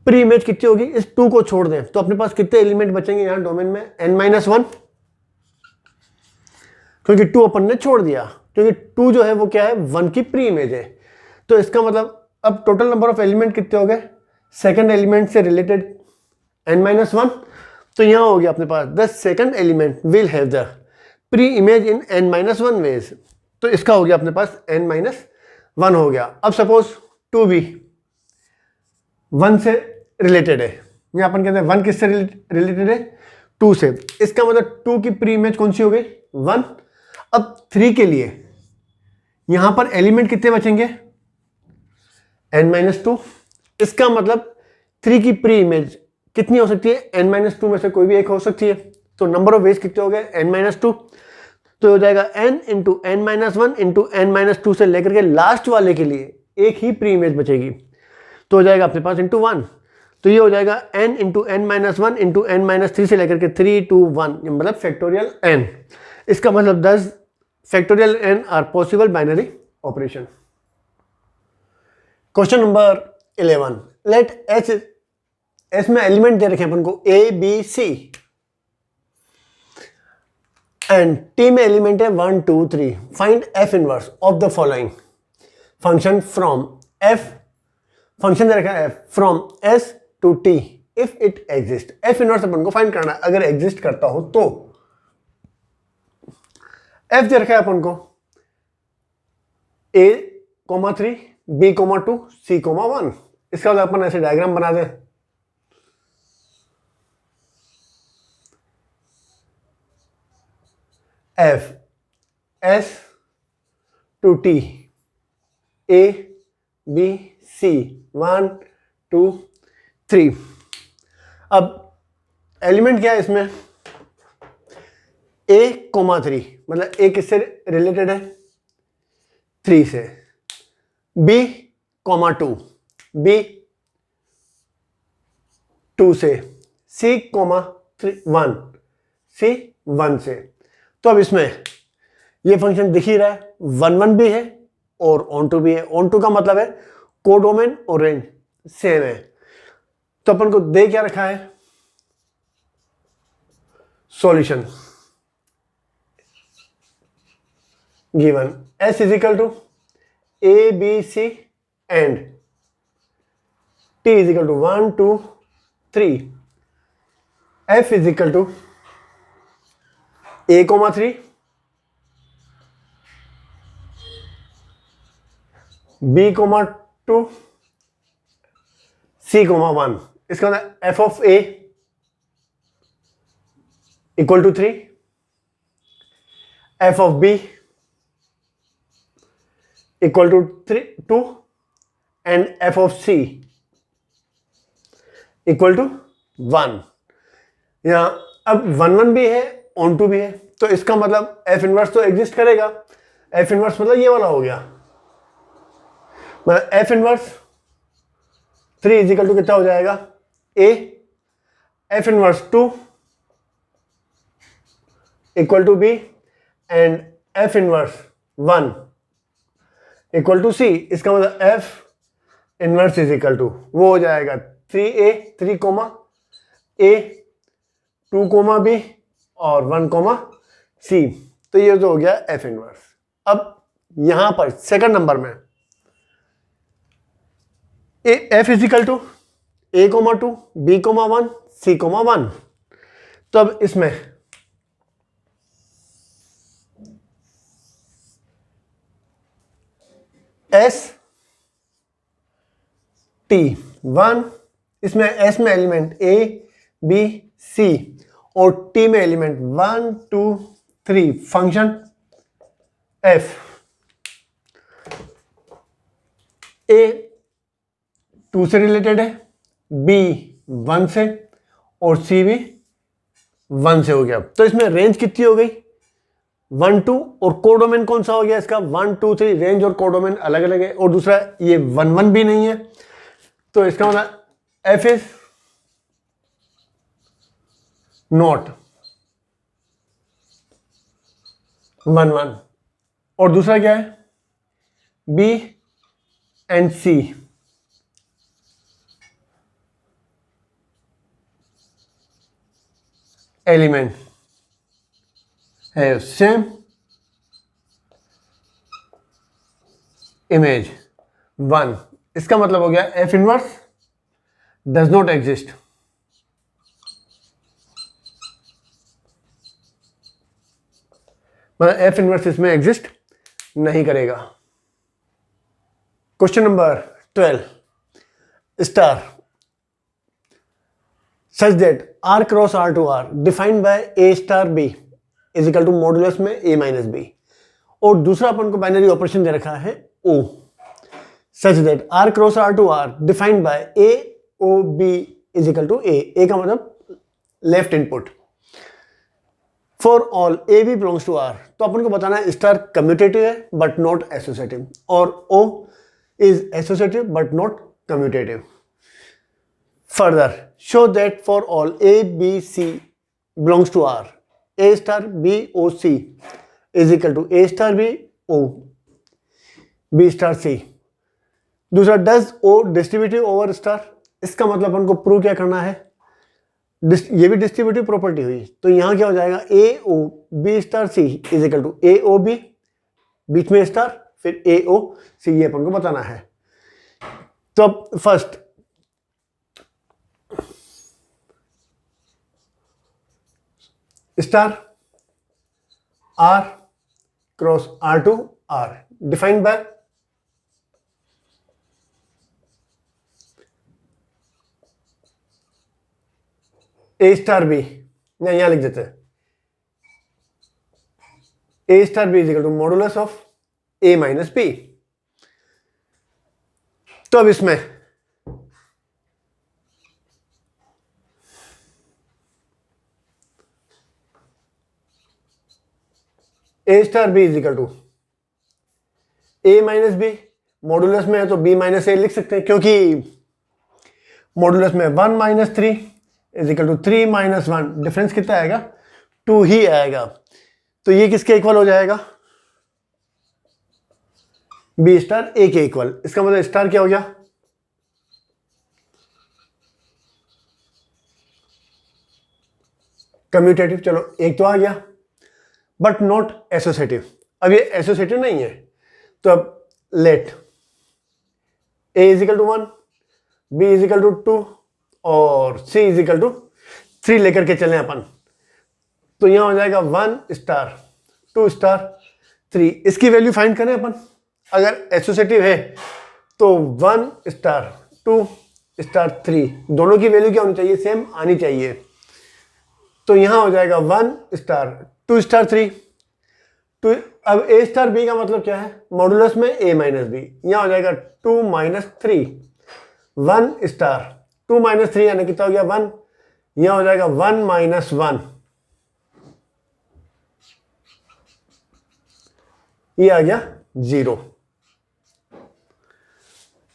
प्री इमेज कितनी होगी? इस 2 को छोड़ दें तो अपने पास कितने एलिमेंट बचेंगे यहां डोमेन में? n-1, क्योंकि 2 अपन ने छोड़ दिया, क्योंकि 2 जो है वो क्या है? 1 की प्री इमेज है। तो इसका मतलब अब टोटल नंबर ऑफ एलिमेंट कितने हो गए सेकंड एलिमेंट से रिलेटेड? n-1। तो यहां हो गया अपने पास the second element will have the pre image in n-1 ways. तो इसका हो गया अपने पास n-1 हो गया। अब सपोज 2 भी 1 से रिलेटेड है, यहां अपन कहते हैं 1 किससे रिलेटेड है? 2 से। इसका मतलब 2 की प्री इमेज कौन सी हो गई? 1। अब 3 के लिए यहां पर एलिमेंट कितने बचेंगे? n-2। इसका मतलब 3 की प्री इमेज कितनी हो सकती है? n-2 में से कोई भी एक हो सकती है। तो नंबर ऑफ वेज कितने हो गए? n-2। तो हो जाएगा n into n-1 into n-2 से लेकर के लास्ट वाले के लिए एक ही प्री इमेज बचेगी। तो हो जाएगा अपने पास इंटू 1। तो ये हो जाएगा n into n-1 into n-3 से लेकर के 3 2 1, मतलब फैक्टोरियल n। इसका मतलब 10 factorial n are possible binary operation. Question number 11, let s में एलिमेंट दे रखे हैं अपन को a b c and t में एलिमेंट है 1 2 3। Find f inverse of the following function from f, function दे रखा है f from s to t if it exist. f inverse अपन को फाइंड करना है अगर एग्जिस्ट करता हो तो। f दे रखा है अपन को a, 3 b, 2 c, 1। इसका मतलब अपन ऐसे डायग्राम बना दें। f s to t a b c 1 2 3। अब एलिमेंट क्या है इसमें? a, 3, मतलब a किससे रिलेटेड है? 3 से। b, 2, b 2 से। c, 1, c 1 से। तो अब इसमें ये फंक्शन दिख ही रहा है, 1 1 भी है और ऑन टू भी है। ऑन टू का मतलब है कोडोमेन और रेंज सेम है। तो अपन को दे क्या रखा है? Solution given s is equal to a b c and t is equal to 1 2 3। f is equal to a, 3 b, 2 c, 1। इसका मतलब f of a equal to 3, f of b equal to 2 and f of c equal to 1। यहां अब 1 1 भी है, on to भी है, तो इसका मतलब f इनवर्स तो एग्जिस्ट करेगा। f इनवर्स मतलब ये वाला हो गया, मतलब f inverse 3 is equal to कितना हो जाएगा? a f inverse 2 equal to b and f inverse 1 equal to c। इसका मतलब f inverse is equal to वो हो जाएगा 3a 3 a 2 b और 1 c। तो ये जो हो गया f इनवर्स। अब यहां पर सेकंड नंबर में f is equal to a, 2 b, 1 c, 1। तो अब इसमें एस टी 1, इसमें एस में एलिमेंट ए बी सी और टी में एलिमेंट 1 2 3, फंक्शन एफ ए 2 से रिलेटेड है, बी 1 से और सी भी 1 से हो गया। तो इसमें रेंज कितनी हो गई 1 2, और कोडोमेन कौन सा हो गया इसका 1 2 3, रेंज और कोडोमेन अलग अलग है, और दूसरा ये 1 1 भी नहीं है, तो इसका मतलब एफ इज नॉट 1 1, और दूसरा क्या है बी एंड सी एलिमेंट है सेम इमेज 1, इसका मतलब हो गया F inverse does not exist. मतलब एफ इनवर्स इसमें एग्जिस्ट नहीं करेगा। Question number 12 star such that r cross r to r defined by a star b is equal to modulus में a minus b, और दूसरा अपन को बाइनरी ऑपरेशन दे रखा है o such that r cross r to r defined by a o b is equal to a का मतलब left input for all a b belongs to r, तो अपन को बताना है स्टार कम्यूटेटिव है बट नॉट एसोसिएटिव और o is associative but not commutative. Further, show that for all A, B, C belongs to R, A star B O C is equal to A star B O B star C. दूसरा does O distributive over star, इसका मतलब अपन को prove क्या करना है, ये भी डिस्ट्रीब्यूटिव प्रॉपर्टी हुई, तो यहाँ क्या हो जाएगा A O B star C is equal to A O B, बीच में स्टार फिर A O C, ये अपन को बताना है। तो अब first star R cross R2 R defined by A star B, यहां लिख देते हैं A star B is equal to modulus of A minus B। तो अब इसमें A star B is equal to A minus B, modulus में है तो B माइनस A लिख सकते हैं, क्योंकि मॉडुलस में 1 minus 3 is equal to 3 minus 1, difference कितना आएगा 2 ही आएगा, तो ये किसके इक्वल हो जाएगा B स्टार A के इक्वल। इसका मतलब स्टार क्या हो गया कम्यूटेटिव, चलो एक तो आ गया, बट नॉट एसोसिएटिव। अब ये एसोसिएटिव नहीं है, तो अब let A is equal to 1, B is equal to 2 और C इज इक्वल टू 3 लेकर के चलें अपन, तो यहां हो जाएगा 1 स्टार 2 स्टार 3। इसकी वैल्यू फाइंड करें अपन, अगर एसोसिएटिव है तो 1 स्टार 2 स्टार 3, दोनों की वैल्यू क्या होनी चाहिए सेम आनी चाहिए, तो यहां हो जाएगा 1 स्टार 2 स्टार 3। तो अब A स्टार B का मतलब क्या है मॉडुलस में A माइनस B, यहां हो जाएगा 2 माइनस 3, 1 स्टार 2 माइनस 3 यानी कितना हो गया 1, यहां हो जाएगा 1 माइनस 1, ये आ गया 0,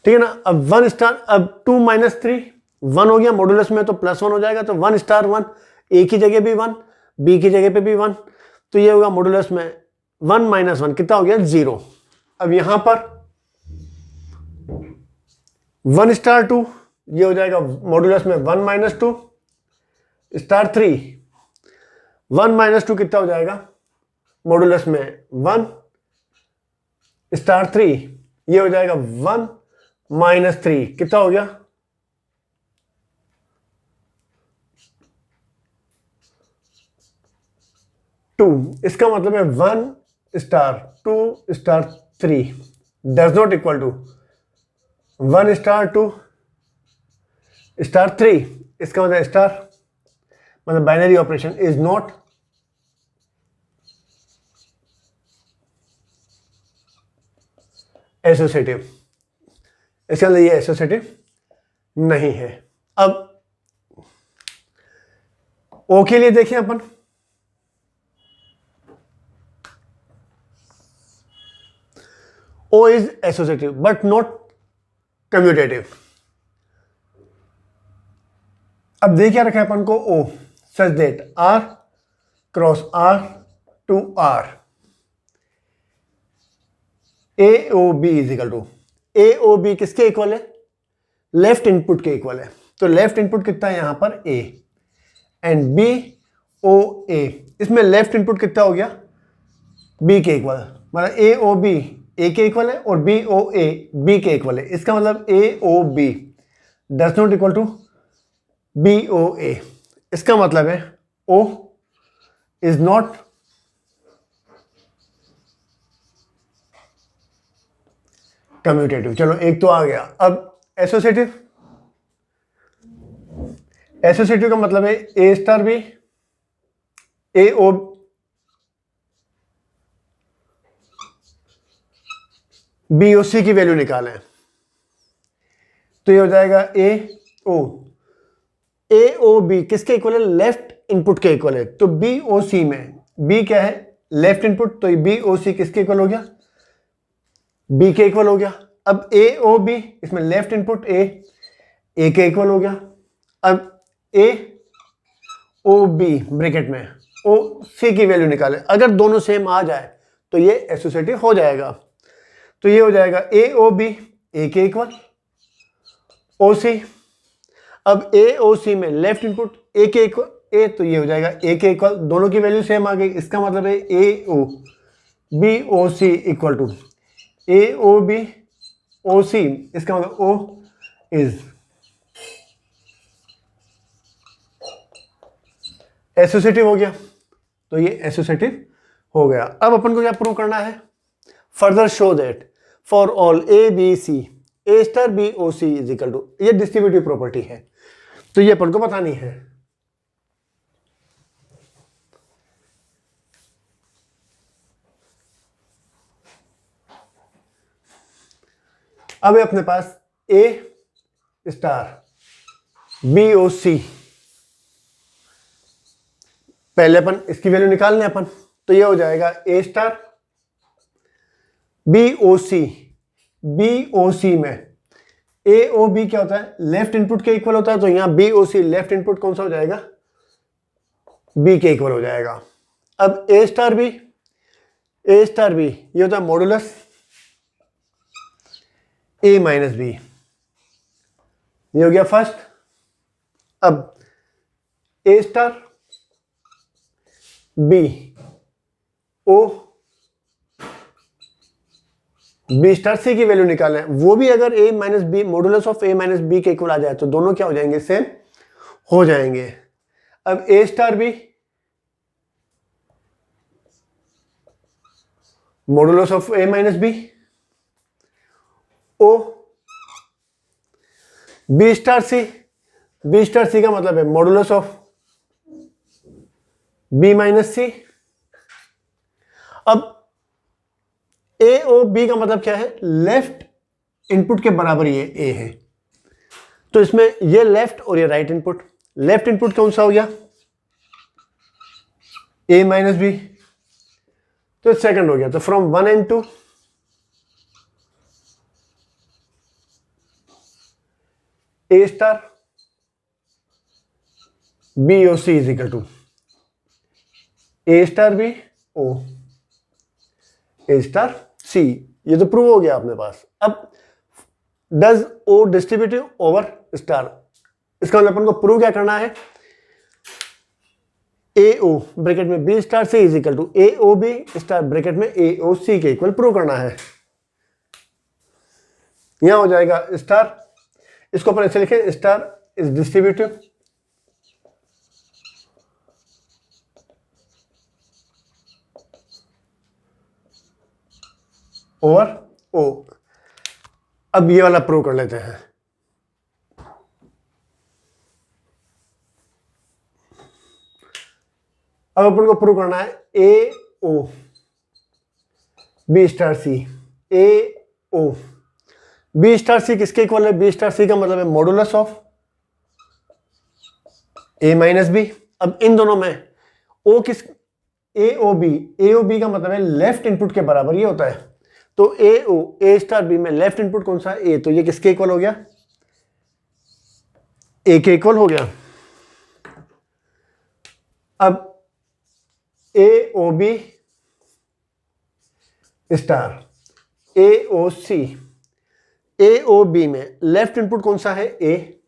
ठीक है ना। अब 1 स्टार, अब 2 माइनस 3 1 हो गया, मॉडुलस में तो प्लस 1 हो जाएगा, तो 1 स्टार 1, A की जगह भी 1 B की जगह पे भी 1, तो ये होगा मॉडुलस में 1 माइनस 1 कितना हो गया 0। अब यहां पर 1 स्टार 2, ये हो जाएगा मॉडुलस में 1 माइनस 2 स्टार 3, 1 माइनस 2 कितना हो जाएगा मॉडुलस में 1 स्टार 3, ये हो जाएगा 1 माइनस 3 कितना हो गया 2। इसका मतलब है 1 star 2 star 3 does not equal to 1 star 2 star 3, इसका मतलब स्टार मतलब binary operation is not associative, इसका मतलब ये एसोसिएटिव नहीं है। अब ओ के लिए देखें अपन, o is associative but not commutative. अब देख क्या रखा है अपन को, o such that r cross r to r a O b is equal to, A O b किसके इक्वल है, लेफ्ट इनपुट के इक्वल है। तो लेफ्ट इनपुट कितना है यहां पर ए, एंड बी ओ ए, इसमें लेफ्ट इनपुट कितना हो गया बी के इक्वल, मतलब ए ओ बी ए के इक्वल है और बी ओ ए बी के इक्वल है। इसका मतलब a O b does not equal to b O a, इसका मतलब है ओ इज नॉट कम्यूटेटिव। चलो एक तो आ गया। अब एसोसिएटिव, एसोसिएटिव का मतलब है ए स्टार बी ए ओ बी ओ सी की वैल्यू निकालें, तो ये हो जाएगा ए ओ बी किसके इक्वल है, लेफ्ट इनपुट के इक्वल है। तो बी ओ सी में बी क्या है, लेफ्ट इनपुट, तो बी ओ सी किसके इक्वल हो गया, बी के इक्वल हो गया। अब ए ओ बी, इसमें लेफ्ट इनपुट ए के इक्वल हो गया। अब ए ओ बी ब्रैकेट में ओ सी की वैल्यू निकाले, अगर दोनों सेम आ जाए तो ये एसोसिएटिव हो जाएगा। तो ये हो जाएगा ए ओ बी ए के इक्वल ओ सी। अब ए ओ सी में लेफ्ट इनपुट ए के इक्वल ए, तो ये हो जाएगा ए के इक्वल, दोनों की वैल्यू सेम आ गई। इसका मतलब है ए ओ b O c equal to A O b ओ सी, इसका मतलब ओ इज एसोसिएटिव हो गया। तो ये एसोसिएटिव हो गया। अब अपन को क्या प्रूव करना है, further show that for all a b c a star B O C is equal to, ये डिस्ट्रीब्यूटिव प्रॉपर्टी है, तो ये अपन को बतानी है। अब अपने पास ए स्टार बी ओ सी, पहले अपन इसकी वैल्यू निकालने अपन, तो ये हो जाएगा ए स्टार बी ओ सी में ए ओ बी क्या होता है, लेफ्ट इनपुट के इक्वल होता है, तो यहां बी ओ सी लेफ्ट इनपुट कौन सा हो जाएगा, बी के इक्वल हो जाएगा। अब ए स्टार बी ये होता है मॉडुलस ए माइनस बी, ये हो गया फर्स्ट। अब ए star B o B star c की वैल्यू निकालें, वो भी अगर a minus b modulus of a minus b के इक्वल आ जाए तो दोनों क्या हो जाएंगे, सेम हो जाएंगे। अब ए star b modulus of a minus b o B star c का मतलब है modulus of b minus c. अब ए ओ बी का मतलब क्या है, लेफ्ट इनपुट के बराबर ये ए है, तो इसमें ये लेफ्ट और ये राइट इनपुट, लेफ्ट इनपुट कौन सा हो गया, ए माइनस बी, तो सेकंड हो गया। तो from 1 and 2 A star B O C is equal to A star B O A star C, ये तो प्रूव हो गया अपने पास। अब does O distributive over star, इसका मतलब अपन को प्रूव क्या करना है, ए ओ ब्रैकेट में B star C is equal to A O B star bracket में ए ओ सी के इक्वल प्रूव करना है। यहां हो जाएगा स्टार, इसको अपन ऐसे लिखें, स्टार इज डिस्ट्रीब्यूटिव ओवर ओ, अब ये वाला प्रूव कर लेते हैं। अब अपन को प्रूव करना है ए O B star c. A O B star c किसके इक्वल है? बी स्टार सी का मतलब है modulus of a minus b. अब इन दोनों में ओ किस, ए ओ बी का मतलब है लेफ्ट इनपुट के बराबर ये होता है। तो ए ओ ए स्टार बी में लेफ्ट इनपुट कौन सा है? ए। तो ये किसके इक्वल हो गया? ए के इक्वल हो गया। अब a O B star A O C, a O B में लेफ्ट इनपुट कौन सा है? ए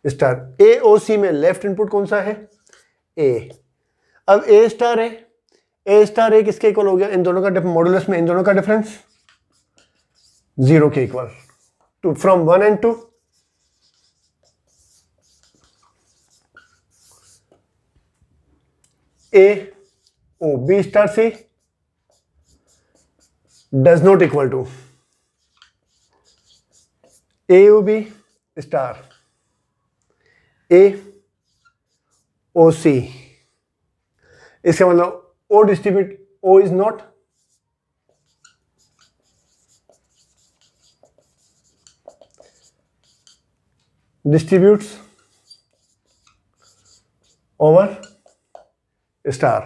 स्टार। ए ओ सी में लेफ्ट इनपुट कौन सा है? ए। अब ए स्टार ए किसके इक्वल हो गया? इन दोनों का मॉडुलस में इन दोनों का डिफरेंस 0 के equal. To from 1 and 2 A O B star C does not equal to A O B star A O सी। इसका मतलब O distribute, O is not distributes over star.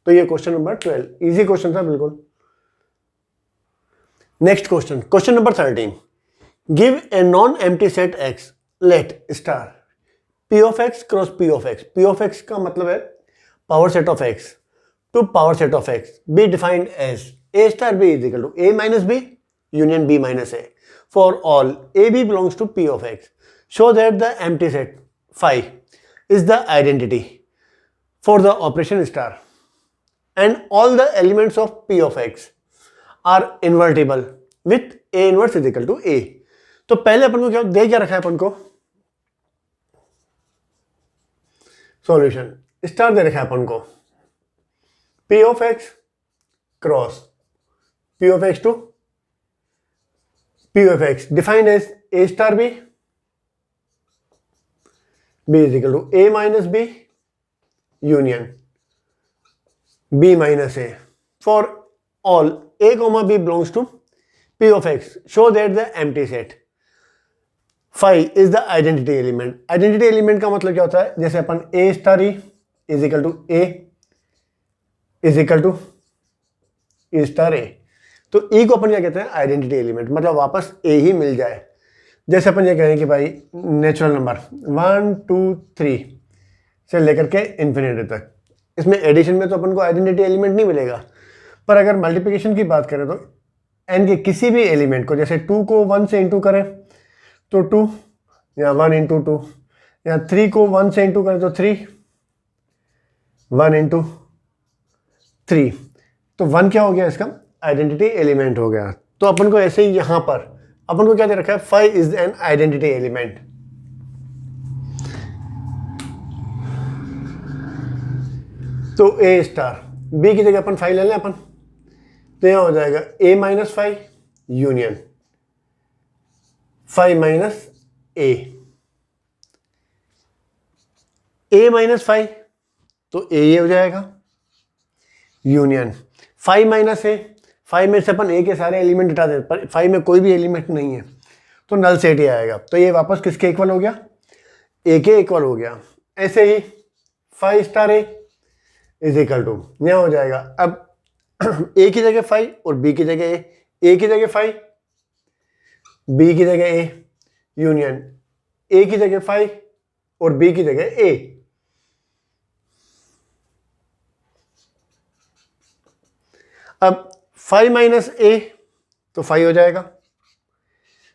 तो ये क्वेश्चन नंबर 12 इजी क्वेश्चन था बिल्कुल। Next question, question number 13, give a non empty set X, let star P of X cross P of X. P of X का मतलब है power set of x to power set of x be defined as A star B is equal to a minus b union b minus a for all a b belongs to P of x. Show that the empty set phi is the identity for the operation star and all the elements of p of x are invertible with a inverse is equal to a। तो पहले अपन को क्या दे, क्या रखा है अपन को? Solution star दे रखा है अपन को p of x cross p of x to p of x defined as a star b b is equal to a minus b union b minus a for all a comma b belongs to p of x। show that the empty set phi is the identity element। identity element का मतलब क्या होता है? जैसे अपन a star e is equal to a is equal to e star a, तो e को अपन क्या कहते हैं? आइडेंटिटी एलिमेंट, मतलब वापस a ही मिल जाए। जैसे अपन ये कहें कि भाई नेचुरल नंबर 1 2 3 से लेकर के इन्फिनिटी तक, इसमें एडिशन में तो अपन को आइडेंटिटी एलिमेंट नहीं मिलेगा, पर अगर मल्टीप्लिकेशन की बात करें तो n के किसी भी एलिमेंट को, जैसे 2 को 1 से इंटू करें तो 2 या 1 इंटू 2, या 3 को 1 से इंटू करें तो 3 1 इंटू 3, तो 1 क्या हो गया? इसका आइडेंटिटी एलिमेंट हो गया। तो अपन को ऐसे ही यहां पर अपन को क्या दे रखा है? phi is an identity element. तो a स्टार b की जगह अपन phi ले लें अपन, तो यहां हो जाएगा a minus five union phi minus a minus five, तो a ये हो जाएगा union phi minus a। Five में से अपन ए के सारे एलिमेंट हटा दें, पर फाइव में कोई भी एलिमेंट नहीं है तो नल सेट ही आएगा। तो ये वापस किसके इक्वल हो गया? ए के इक्वल हो गया। ऐसे ही phi star A is equal to यहां हो जाएगा, अब ए की जगह phi और बी की जगह ए की जगह phi, बी की जगह ए यूनियन ए की जगह phi और बी की जगह ए। अब phi माइनस ए तो phi हो जाएगा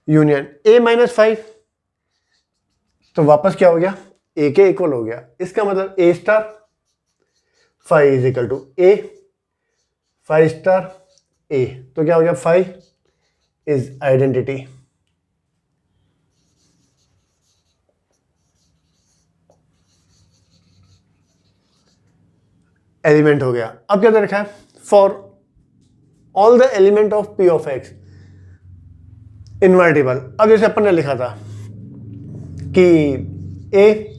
यूनियन a माइनस फाइव, तो वापस क्या हो गया? a के इक्वल हो गया। इसका मतलब a star phi is equal to a phi star a, तो क्या हो गया? phi is identity. एलिमेंट हो गया। अब क्या दे रखा है? For all the element of p of x invertible. अब जैसे अपन ने लिखा था कि A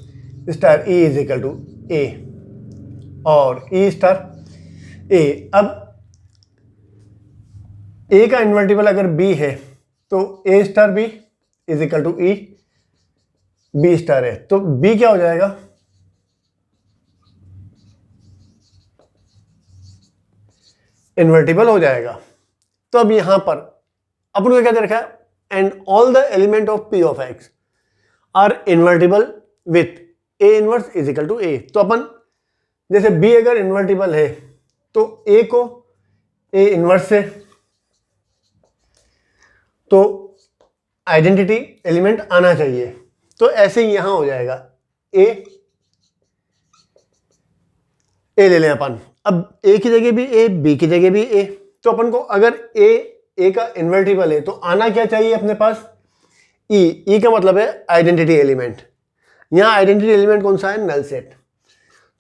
star E is equal to A और ई स्टार ए। अब ए का इन्वर्टिबल अगर बी है तो A star B is equal to E B star है, तो बी क्या हो जाएगा? इन्वर्टिबल हो जाएगा। तो अब यहां पर अपन को क्या दे रखा है? And all the element of P of X are invertible with A inverse is equal to A. तो अपन जैसे बी अगर इन्वर्टिबल है तो ए को ए इनवर्स से, तो आइडेंटिटी एलिमेंट आना चाहिए। तो ऐसे ही यहां हो जाएगा ए ले लें अपन। अब ए की जगह भी ए, बी की जगह भी ए, तो अपन को अगर ए का इन्वर्टिबल है तो आना क्या चाहिए अपने पास? ई का मतलब है आइडेंटिटी एलिमेंट। यहां आइडेंटिटी एलिमेंट कौन सा है? Null set.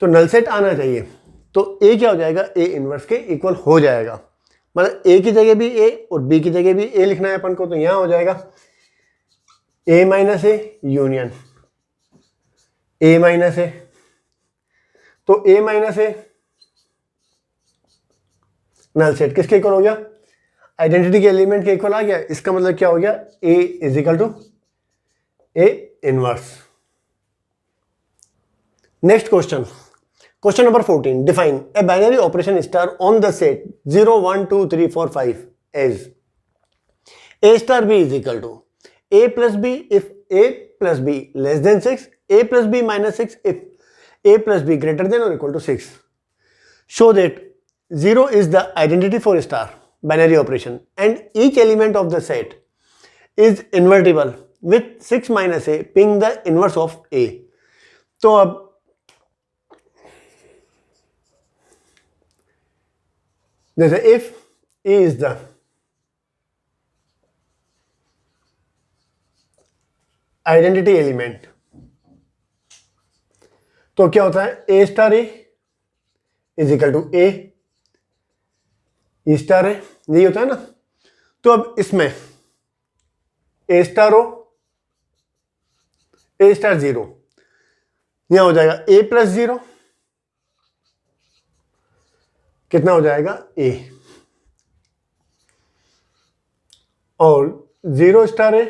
तो नल सेट आना चाहिए, तो ए क्या हो जाएगा? ए इनवर्स के इक्वल हो जाएगा। मतलब ए की जगह भी ए और बी की जगह भी ए लिखना है अपन को, तो यहां हो जाएगा A minus A union A minus A. तो A minus A null set किसके इक्वल हो गया? आइडेंटिटी के एलिमेंट के इक्वल आ गया। इसका मतलब क्या हो गया? A is equal to A inverse. Next question, question number 14, define a binary operation star on the set 0 1 2 3 4 5 as A star B is equal to a plus b if a plus b less than 6, a plus b minus 6 if a plus b greater than or equal to 6. Show that 0 is the identity for star binary operation and each element of the set is invertible with 6 minus a being the inverse of a. तो अब जैसे if a is the identity element, तो क्या होता है? ए star A is equal to A star है, यही होता है ना। तो अब इसमें ए स्टार हो ए स्टार 0, यहां हो जाएगा ए प्लस 0, कितना हो जाएगा? ए। और 0 स्टार ए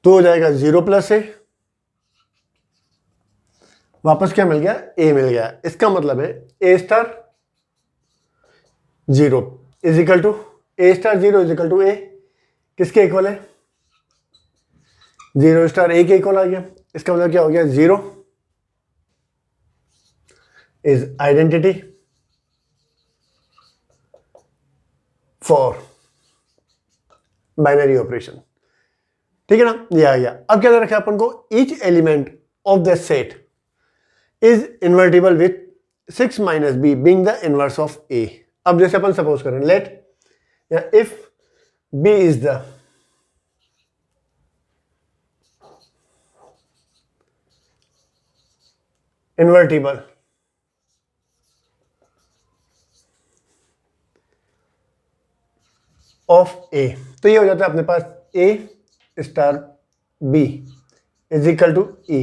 तो हो जाएगा 0 प्लस ए, वापस क्या मिल गया? ए मिल गया। इसका मतलब है ए star 0 is equal to A star 0 is equal to A किसके इक्वल है? 0 स्टार ए के इक्वल आ गया। इसका मतलब क्या हो गया? 0 is identity for binary operation. ठीक है ना, ये आ गया। अब क्या दे रखा है अपन को? Each element of the set is invertible with 6 minus B being the inverse of A. अब जैसे अपन सपोज करें लेट या if B is the invertible of A, तो ये हो जाता है अपने पास A star B is equal to E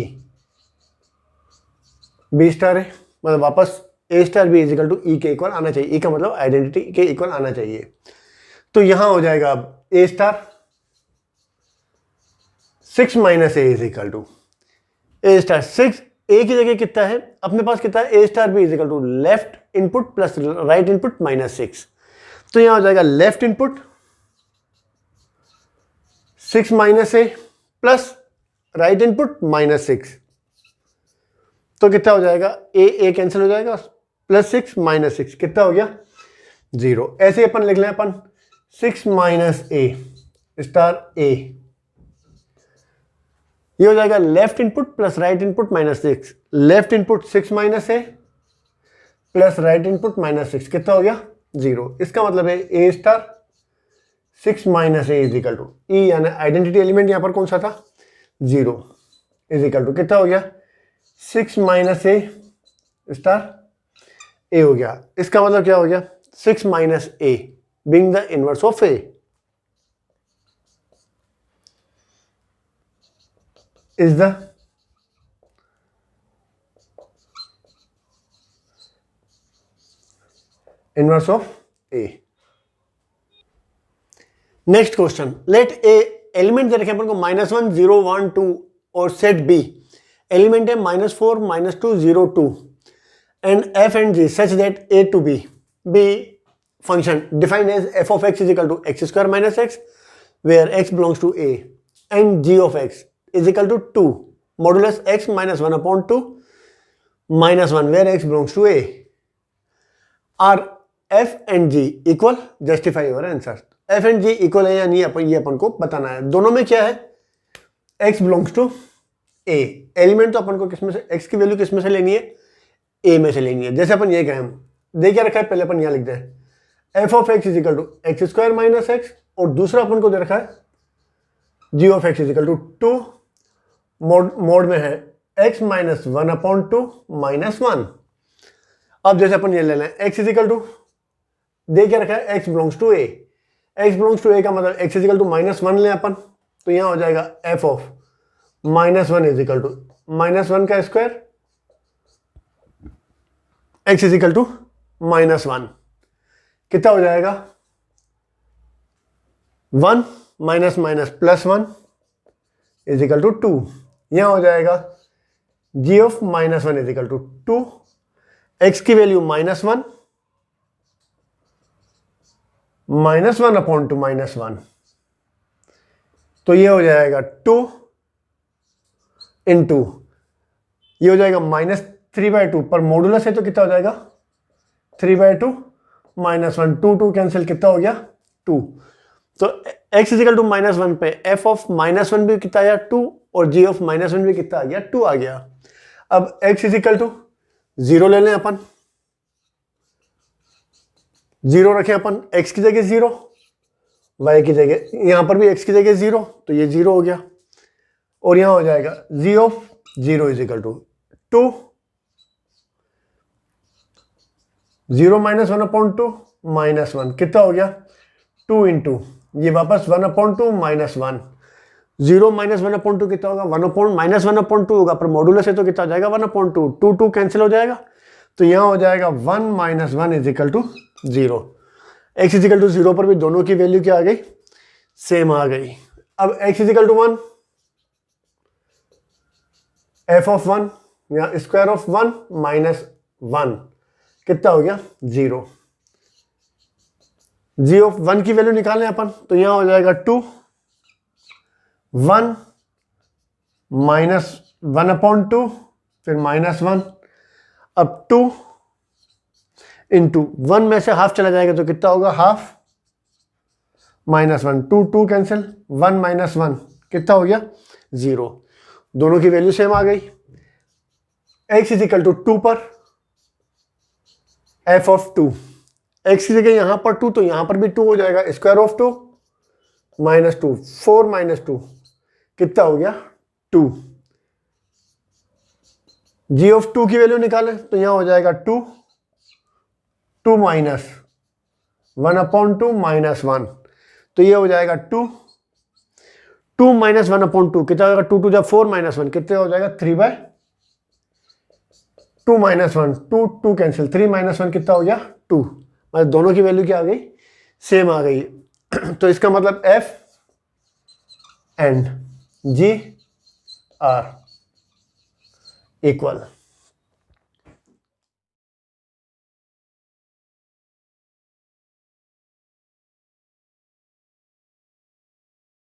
B star है, मतलब वापस A star B is equal to E के इक्वल आना चाहिए। ई का मतलब आइडेंटिटी के इक्वल आना चाहिए। तो यहां हो जाएगा अब ए star 6 minus A is equal to A star 6, A की जगह कितना है अपने पास? कितना है? ए star B is equal to left input plus right input minus 6। तो यहां हो जाएगा left input 6 minus A plus right input minus 6, तो कितना हो जाएगा? ए कैंसिल हो जाएगा, प्लस 6 माइनस 6 कितना हो गया? 0। ऐसे ही अपन लिख लें अपन 6 माइनस ए स्टार ए, ये हो जाएगा left input plus right input minus 6। Input input 6 minus A plus right input minus 6 कितना हो गया? 0। इसका मतलब है ए star 6 minus A is equal to E, यानी आइडेंटिटी एलिमेंट यहां पर कौन सा था? 0 इज इक्वल टू कितना हो गया? 6 माइनस ए स्टार ए हो गया। इसका मतलब क्या हो गया? 6 minus A being the inverse of A is the inverse of A. Next question, let A element दे रखे अपन को -1 0 1 2 और सेट बी एलिमेंट है -4 -2 0 2 and f and g such that a to b function defined as f of x is equal to x square minus x where x belongs to a and g of x is equal to 2 modulus x -1 upon 2 -1 where x belongs to a are f and g equal, justify your answer. F and g equal है या नहीं ये अपन को बताना है। दोनों में क्या है, x belongs to a, element तो अपन को किसमें से, x की वैल्यू किसमें से लेनी है, a में से लेनी है। जैसे अपन ये कहें, दे क्या रखा है, पहले अपन यहाँ लिख दें f of x is equal to x square minus x, और दूसरा अपन को दे रखा है g of x is equal to 2, mod में है x माइनस 1 अपॉन 2 -1। अब जैसे अपन ये ले लें x इज इक्वल टू, दे क्या रखा है, x belongs to a, x belongs to a का मतलब x इज इक्वल टू -1 लें अपन, तो यहां हो जाएगा f of -1 is equal to -1 का square, x is equal to -1, कितना हो जाएगा 1 minus minus plus 1 is equal to 2, यहां हो जाएगा g of -1 is equal to 2, x की वैल्यू -1 -1 अपॉन 2 -1, तो ये हो जाएगा 2 इंटू, ये हो जाएगा -3/2 पर मॉडुलस है तो कितना हो जाएगा 3/2 -1, 2 2 कैंसिल, कितना हो गया 2। तो x इज इक्वल टू -1 पे f ऑफ -1 भी कितना आया 2 और g ऑफ -1 भी कितना आ गया 2 आ गया। अब x इज इक्वल टू 0 ले लें अपन, 0 रखें अपन, x की जगह 0, y की जगह, यहां पर भी x की जगह 0, तो ये 0 हो गया, और यहां हो जाएगा g of 0 is equal to 2, 0 -1 upon 2 -1, कितना हो गया 2 इंटू, ये वापस 1 अपॉन 2 -1, 0 -1 अपॉन 2 कितना होगा, -1 अपॉन 2 होगा, पर मॉडुलस है तो कितना हो जाएगा 1 अपॉन 2, 2 2 कैंसिल हो जाएगा, तो यहां हो जाएगा 1 -1 is equal to 0। x is equal to 0 पर भी दोनों की वैल्यू क्या आ गई, सेम आ गई। अब x is equal to 1, f of 1 या स्क्वायर ऑफ 1 -1 कितना हो गया 0, g ऑफ 1 की वैल्यू निकालें अपन, तो यहां हो जाएगा 2 1 -1 अपॉन 2 फिर -1, अब 2 इंटू 1 में से हाफ चला जाएगा तो कितना होगा हाफ -1, 2 2 कैंसिल, 1 -1 कितना हो गया 0, दोनों की वैल्यू सेम आ गई। x इज इक्वल टू 2 पर f ऑफ 2, x की जगह यहां पर 2 तो यहां पर भी 2 हो जाएगा, स्क्वायर ऑफ 2 -2, 4 -2 कितना हो गया 2, g ऑफ 2 की वैल्यू निकालें तो यहां हो जाएगा 2 माइनस 1 अपॉन 2 -1, तो ये हो जाएगा 2 -1 अपॉन 2 कितना होगा, 2 2 जा 4 -1 कितना हो जाएगा 3/2 -1, 2 2 कैंसिल, 3 -1 कितना हो गया 2, मतलब दोनों की वैल्यू क्या आ गई सेम आ गई। तो इसका मतलब f and g are equal.